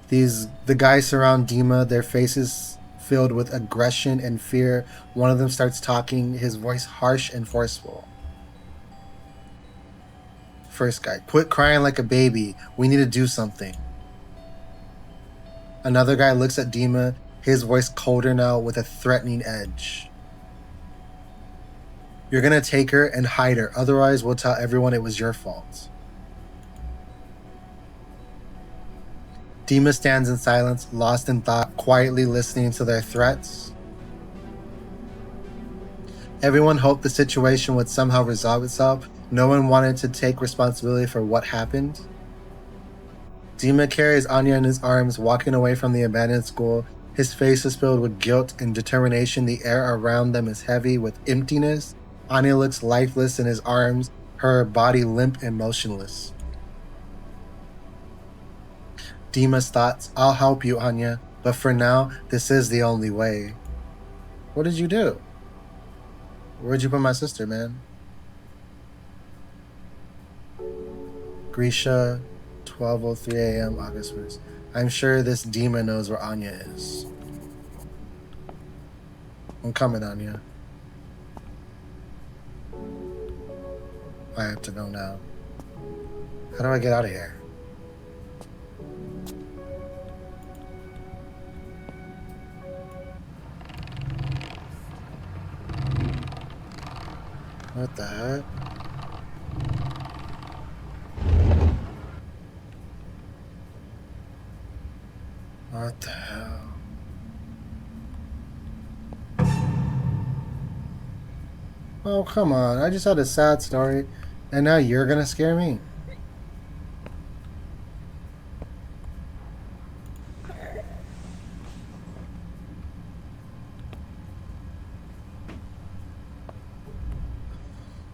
The guys surround Dima, their faces filled with aggression and fear. One of them starts talking, his voice harsh and forceful. First guy, quit crying like a baby. We need to do something. Another guy looks at Dima, his voice colder now with a threatening edge. You're gonna take her and hide her, otherwise we'll tell everyone it was your fault. Dima stands in silence, lost in thought, quietly listening to their threats. Everyone hoped the situation would somehow resolve itself. No one wanted to take responsibility for what happened. Dima carries Anya in his arms, walking away from the abandoned school. His face is filled with guilt and determination. The air around them is heavy with emptiness. Anya looks lifeless in his arms, her body limp and motionless. Dima's thoughts, I'll help you, Anya, but for now, this is the only way. What did you do? Where'd you put my sister, man? Grisha, 12:03 a.m., August 1st. I'm sure this Dima knows where Anya is. I'm coming, Anya. I have to go now. How do I get out of here? What the heck? What the hell? Oh, come on. I just had a sad story, and now you're gonna scare me?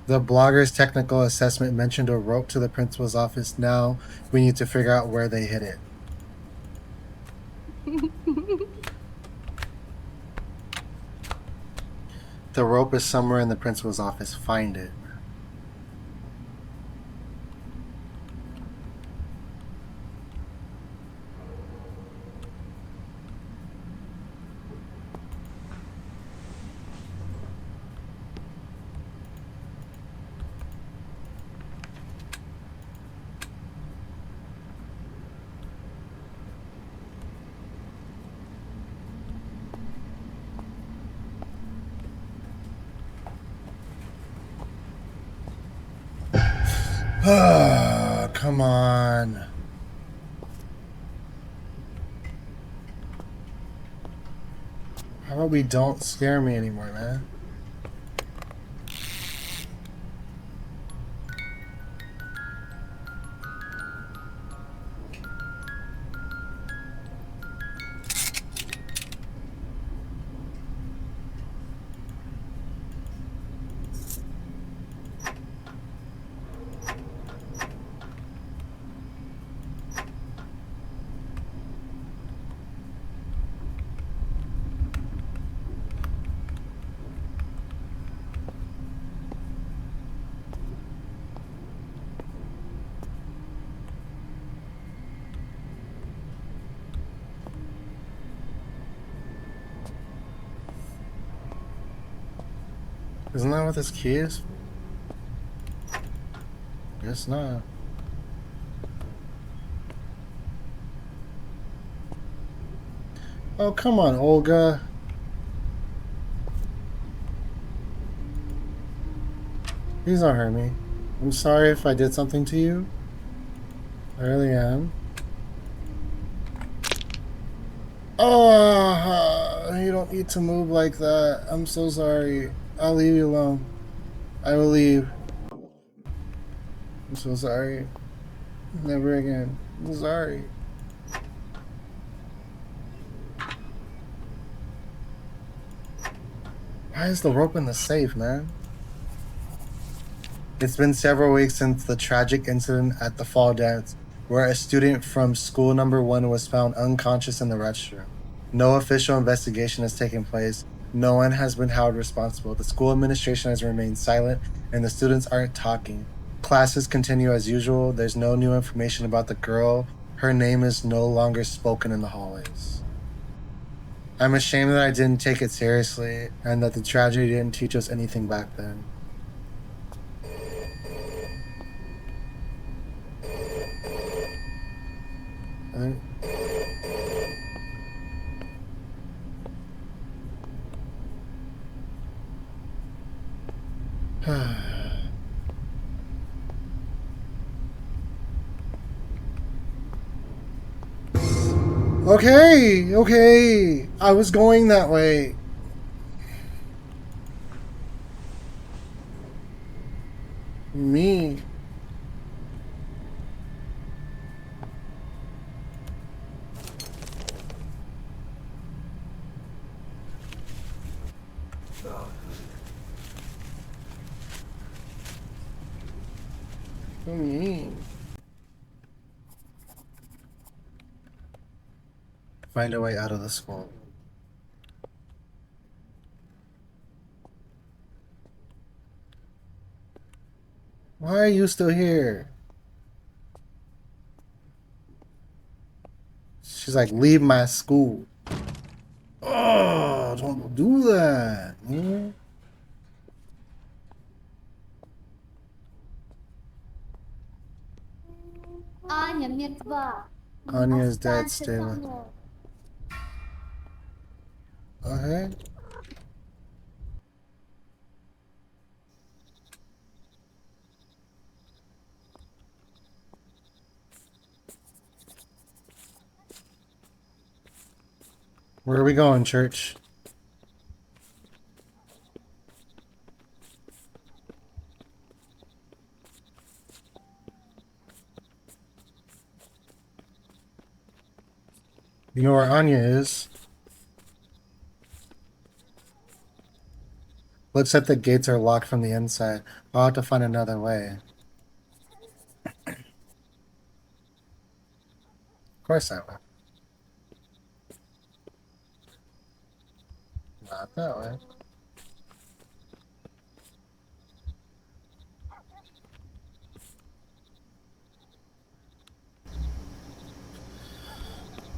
The blogger's technical assessment mentioned a rope to the principal's office. Now we need to figure out where they hid it. The rope is somewhere in the principal's office. Find it. Come on. How about we don't scare me anymore, man? Isn't that what this key is? Guess not. Oh, come on, Olga. Please don't hurt me. I'm sorry if I did something to you. I really am. Oh, you don't need to move like that. I'm so sorry. I'll leave you alone. I will leave. I'm so sorry. Never again. I'm sorry. Why is the rope in the safe, man? It's been several weeks since the tragic incident at the fall dance, where a student from school number 1 was found unconscious in the restroom. No official investigation has taken place. No one has been held responsible. The school administration has remained silent, and the students aren't talking. Classes continue as usual. There's no new information about the girl. Her name is no longer spoken in the hallways. I'm ashamed that I didn't take it seriously, and that the tragedy didn't teach us anything back then. Okay. I was going that way. Me. Find a way out of the school. Why are you still here? She's like, leave my school. Oh, don't do that, man. Аня мертва. Anya's dead Останься со still. мной. Okay. Where are we going, church? You know where Anya is. Looks like the gates are locked from the inside. I'll have to find another way. Of course I will. Not that way.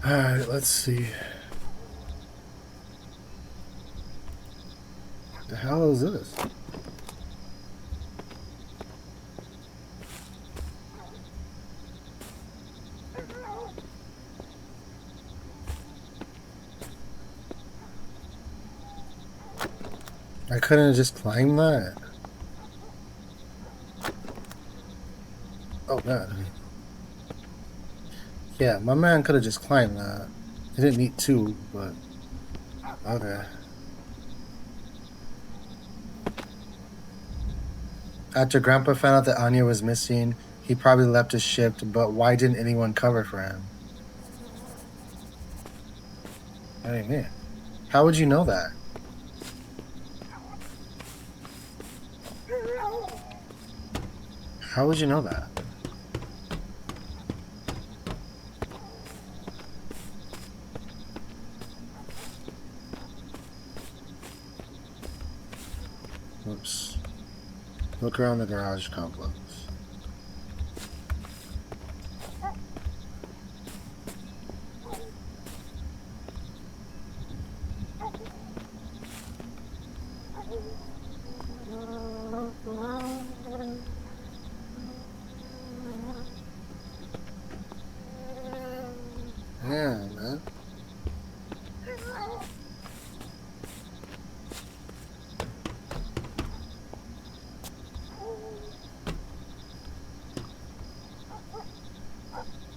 Alright, let's see. What the hell is this? I couldn't have just climbed that. Oh god. Yeah, my man could have just climbed that. He didn't need to, but okay. After Grandpa found out that Anya was missing, he probably left his ship, but why didn't anyone cover for him? What do you mean? How would you know that? How would you know that? Oops. Look around the garage complex. Yeah, man.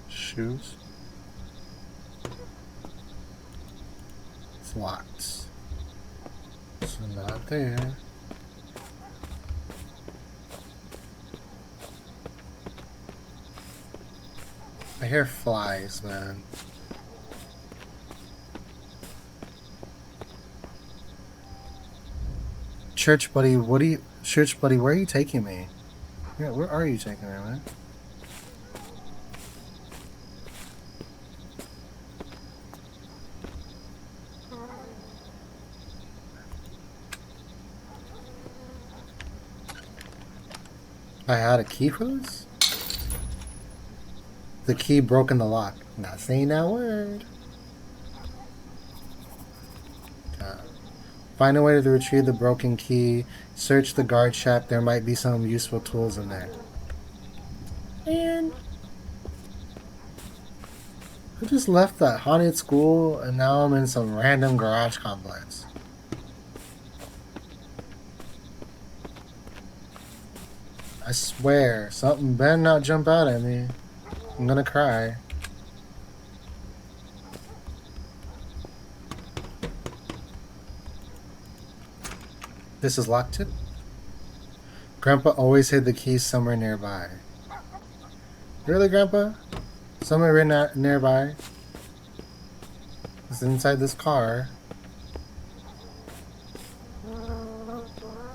Shoes. It's locked. So not there. I hear flies, man. Church buddy, Church buddy, where are you taking me? Yeah, where are you taking me, man? I had a key for this? The key broke in the lock. Not saying that word. Find a way to retrieve the broken key. Search the guard shack. There might be some useful tools in there. And I just left that haunted school and now I'm in some random garage complex. I swear, something better not jump out at me. I'm gonna cry. This is locked too. Grandpa always hid the keys somewhere nearby. Really, Grandpa? Somewhere nearby? It's inside this car.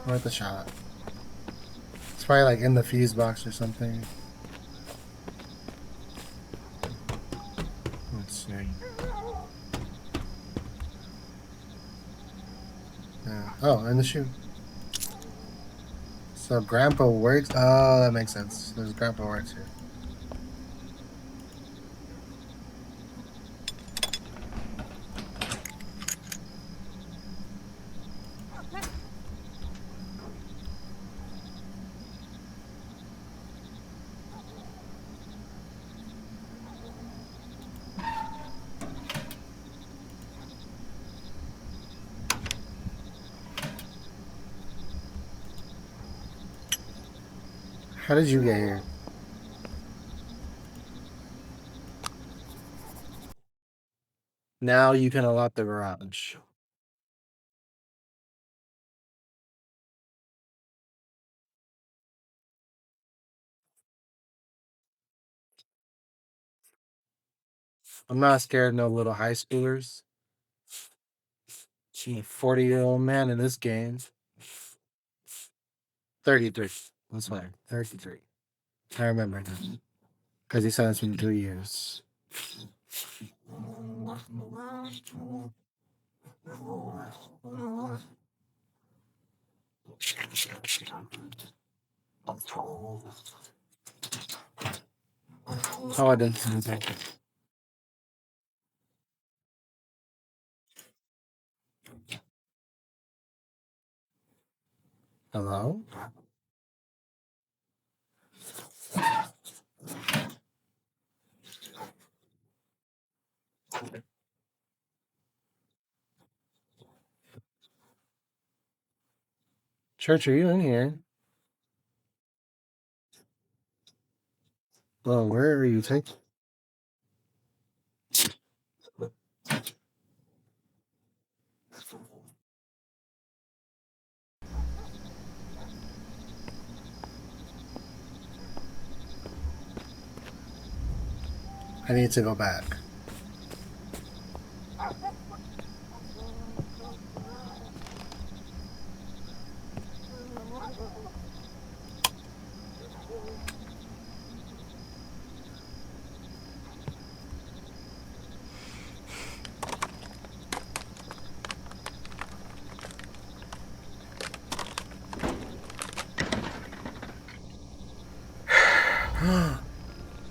Or at the shop. It's probably like in the fuse box or something. see. Yeah. Oh, and the shoe. So Grandpa works. Oh, that makes sense. There's Grandpa works here. How did you get here? Now you can unlock the garage. I'm not scared of no little high schoolers. 40-year-old man in this game. 33. That's fine. 33. I remember now. Because he sentenced me to 2 years. Oh, I didn't. Hello? Church, are you in here? Well, where are you taking? I need to go back.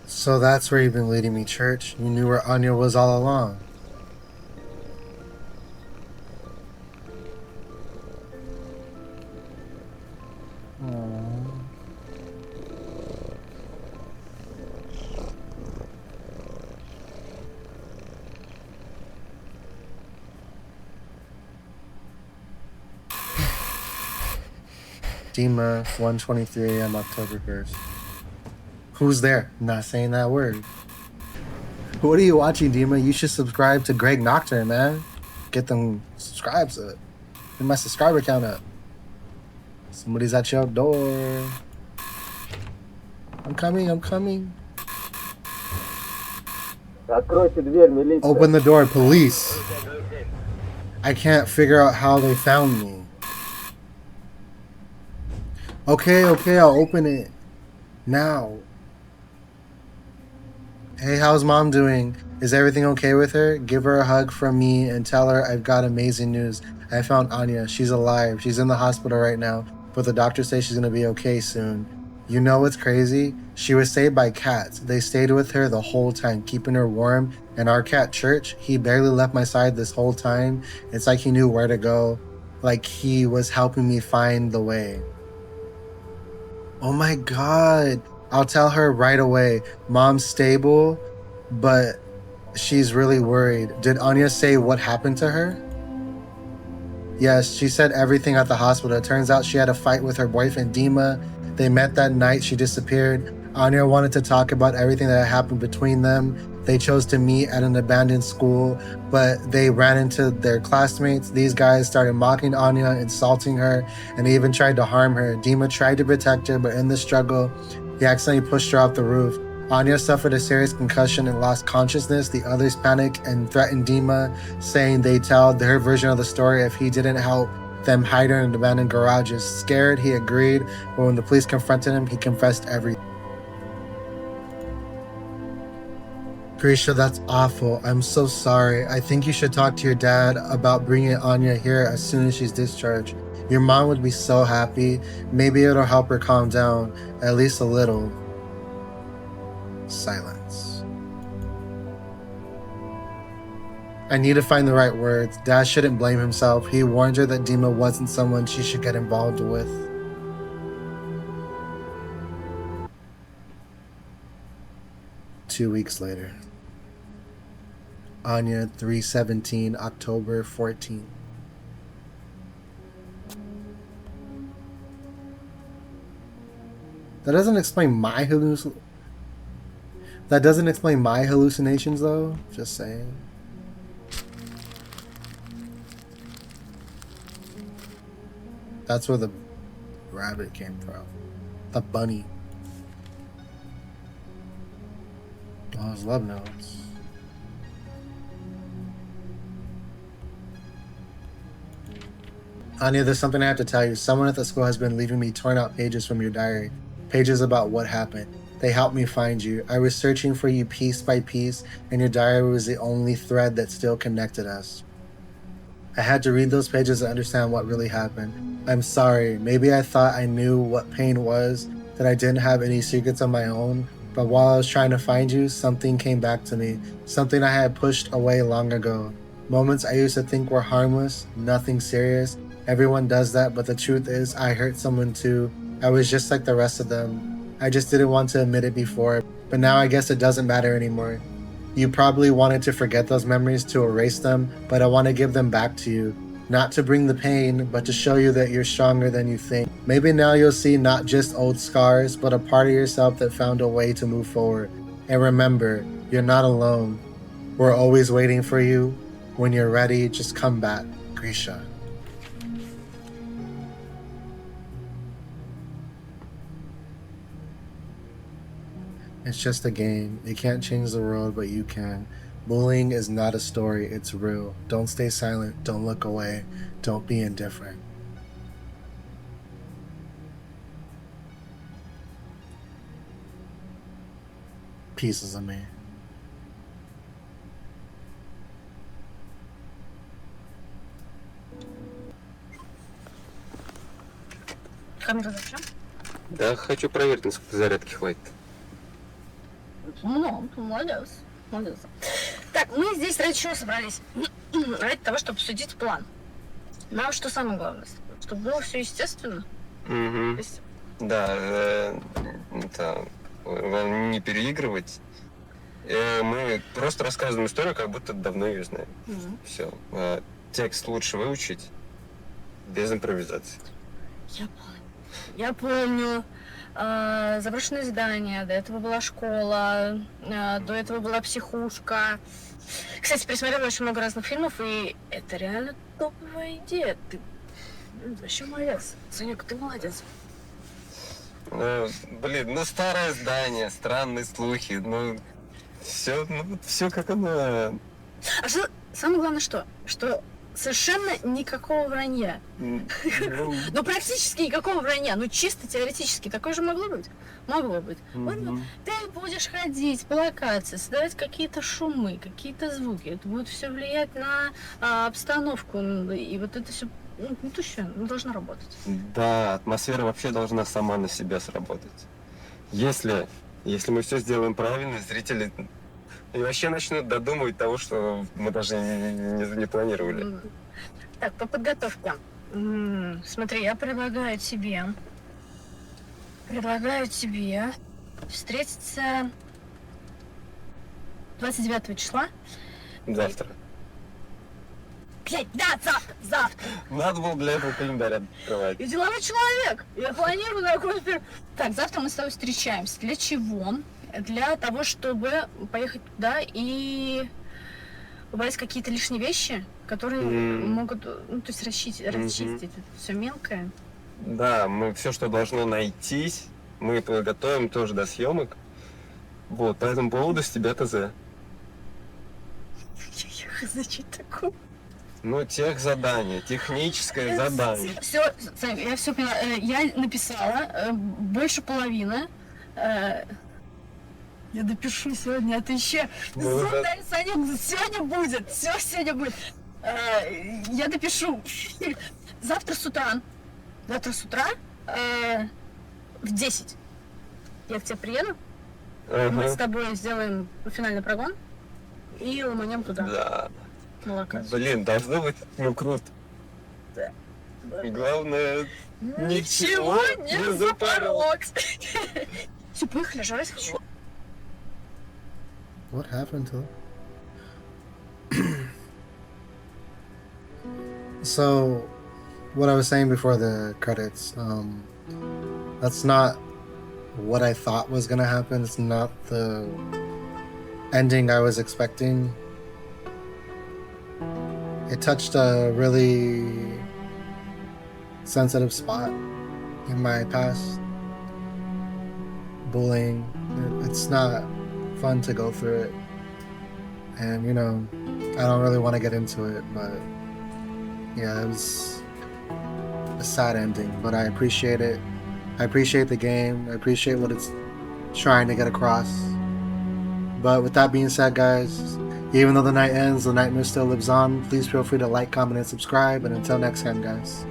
So that's where you've been leading me, Church. You knew where Anya was all along. Aww. Dima, 1:23 on October 1st. Who's there? Not saying that word. What are you watching, Dima? You should subscribe to Greg Nocturne, man. Get them subscribes up. Get my subscriber count up. Somebody's at your door. I'm coming, I'm coming. Open the door, police. I can't figure out how they found me. Okay, I'll open it. Now. Hey, how's mom doing? Is everything okay with her? Give her a hug from me and tell her I've got amazing news. I found Anya. She's alive. She's in the hospital right now, but the doctor says she's gonna be okay soon. You know what's crazy? She was saved by cats. They stayed with her the whole time, keeping her warm. And our cat, Church, he barely left my side this whole time. It's like he knew where to go. Like he was helping me find the way. Oh my god. I'll tell her right away. Mom's stable, but she's really worried. Did Anya say what happened to her? Yes, she said everything at the hospital. It turns out she had a fight with her boyfriend, Dima. They met that night. She disappeared. Anya wanted to talk about everything that happened between them. They chose to meet at an abandoned school, but they ran into their classmates. These guys started mocking Anya, insulting her, and they even tried to harm her. Dima tried to protect her, but in the struggle, he accidentally pushed her off the roof. Anya suffered a serious concussion and lost consciousness. The others panicked and threatened Dima, saying they'd tell their version of the story if he didn't help them hide her in abandoned garages. Scared, he agreed, but when the police confronted him, he confessed everything. Grisha, that's awful. I'm so sorry. I think you should talk to your dad about bringing Anya here as soon as she's discharged. Your mom would be so happy. Maybe it'll help her calm down, at least a little. Silence. I need to find the right words. Dad shouldn't blame himself. He warned her that Dima wasn't someone she should get involved with. Two weeks later. Anya, 3/17, October 14th. That doesn't explain my hallucinations though. Just saying. That's where the rabbit came from. The bunny. Oh, his love notes. Anya, there's something I have to tell you. Someone at the school has been leaving me torn out pages from your diary. Pages about what happened. They helped me find you. I was searching for you piece by piece, and your diary was the only thread that still connected us. I had to read those pages to understand what really happened. I'm sorry. Maybe I thought I knew what pain was, that I didn't have any secrets of my own. But while I was trying to find you, something came back to me. Something I had pushed away long ago. Moments I used to think were harmless, nothing serious. Everyone does that, but the truth is, I hurt someone too. I was just like the rest of them. I just didn't want to admit it before, but now I guess it doesn't matter anymore. You probably wanted to forget those memories, to erase them, but I want to give them back to you. Not to bring the pain, but to show you that you're stronger than you think. Maybe now you'll see not just old scars, but a part of yourself that found a way to move forward. And remember, you're not alone. We're always waiting for you. When you're ready, just come back. Grisha. It's just a game. You can't change the world, but you can. Bullying is not a story, it's real. Don't stay silent, don't look away, don't be indifferent. Pieces of me. Камеру зачем? Да, хочу проверить, насколько зарядки хватит. Ну, молодец. Молодец. Так, мы здесь ради чего собрались? Ради того, чтобы обсудить план. Нам что самое главное? Чтобы было все естественно. Угу. Есть... Да, это, не переигрывать. Мы просто рассказываем историю, как будто давно ее знаем. Все. Текст лучше выучить без импровизации. Я помню. Заброшенное здание, до этого была школа, до этого была психушка. Кстати, пересмотрела очень много разных фильмов, и это реально топовая идея. Ты вообще молодец. Санек, ты молодец. Блин, старое здание, странные слухи, все как оно. А что самое главное, что совершенно никакого вранья. Ну, практически никакого вранья. Ну, чисто теоретически такое же могло быть. Могло быть. Вот ты будешь ходить по локации, создавать какие-то шумы, какие-то звуки. Это будет все влиять на обстановку. И вот это все, должно работать. Да, атмосфера вообще должна сама на себя сработать. Если мы все сделаем правильно, зрители... И вообще начнут додумывать того, что мы даже не планировали. Так, по подготовке. Смотри, я предлагаю тебе встретиться 29 числа. Завтра. Блять, да, завтра. Надо было для этого календарь открывать. Я деловой человек. Я планирую такой... Так, завтра мы с тобой встречаемся. Для чего? Для того, чтобы поехать туда и убрать какие-то лишние вещи, которые могут, то есть расчистить это все мелкое. Да, мы все, что должно найтись, мы подготовим тоже до съемок. Вот, по этому поводу с тебя ТЗ. Значит, такое. Ну, техзадание, техническое задание. Все, я все поняла. Я написала больше половины. Я допишу сегодня, а ты еще... Ну, да. Санек, сегодня будет, все сегодня будет. Я допишу. Завтра с утра. В 10. Я к тебе приеду. Мы с Ага. тобой сделаем финальный прогон и ломанем туда. Да. Молока. Блин, должно быть, ну, круто. Да. Главное, Ничего не запороть. Все, поехали, жрать хочу. What happened to him? So, what I was saying before the credits, that's not what I thought was gonna happen. It's not the ending I was expecting. It touched a really sensitive spot in my past. Bullying. It's not fun to go through it. And, you know, I don't really want to get into it, but yeah, it was a sad ending, but I appreciate it. I appreciate the game. I appreciate what it's trying to get across. But with that being said, guys, even though the night ends, the nightmare still lives on. Please feel free to like, comment, and subscribe. And until next time, guys.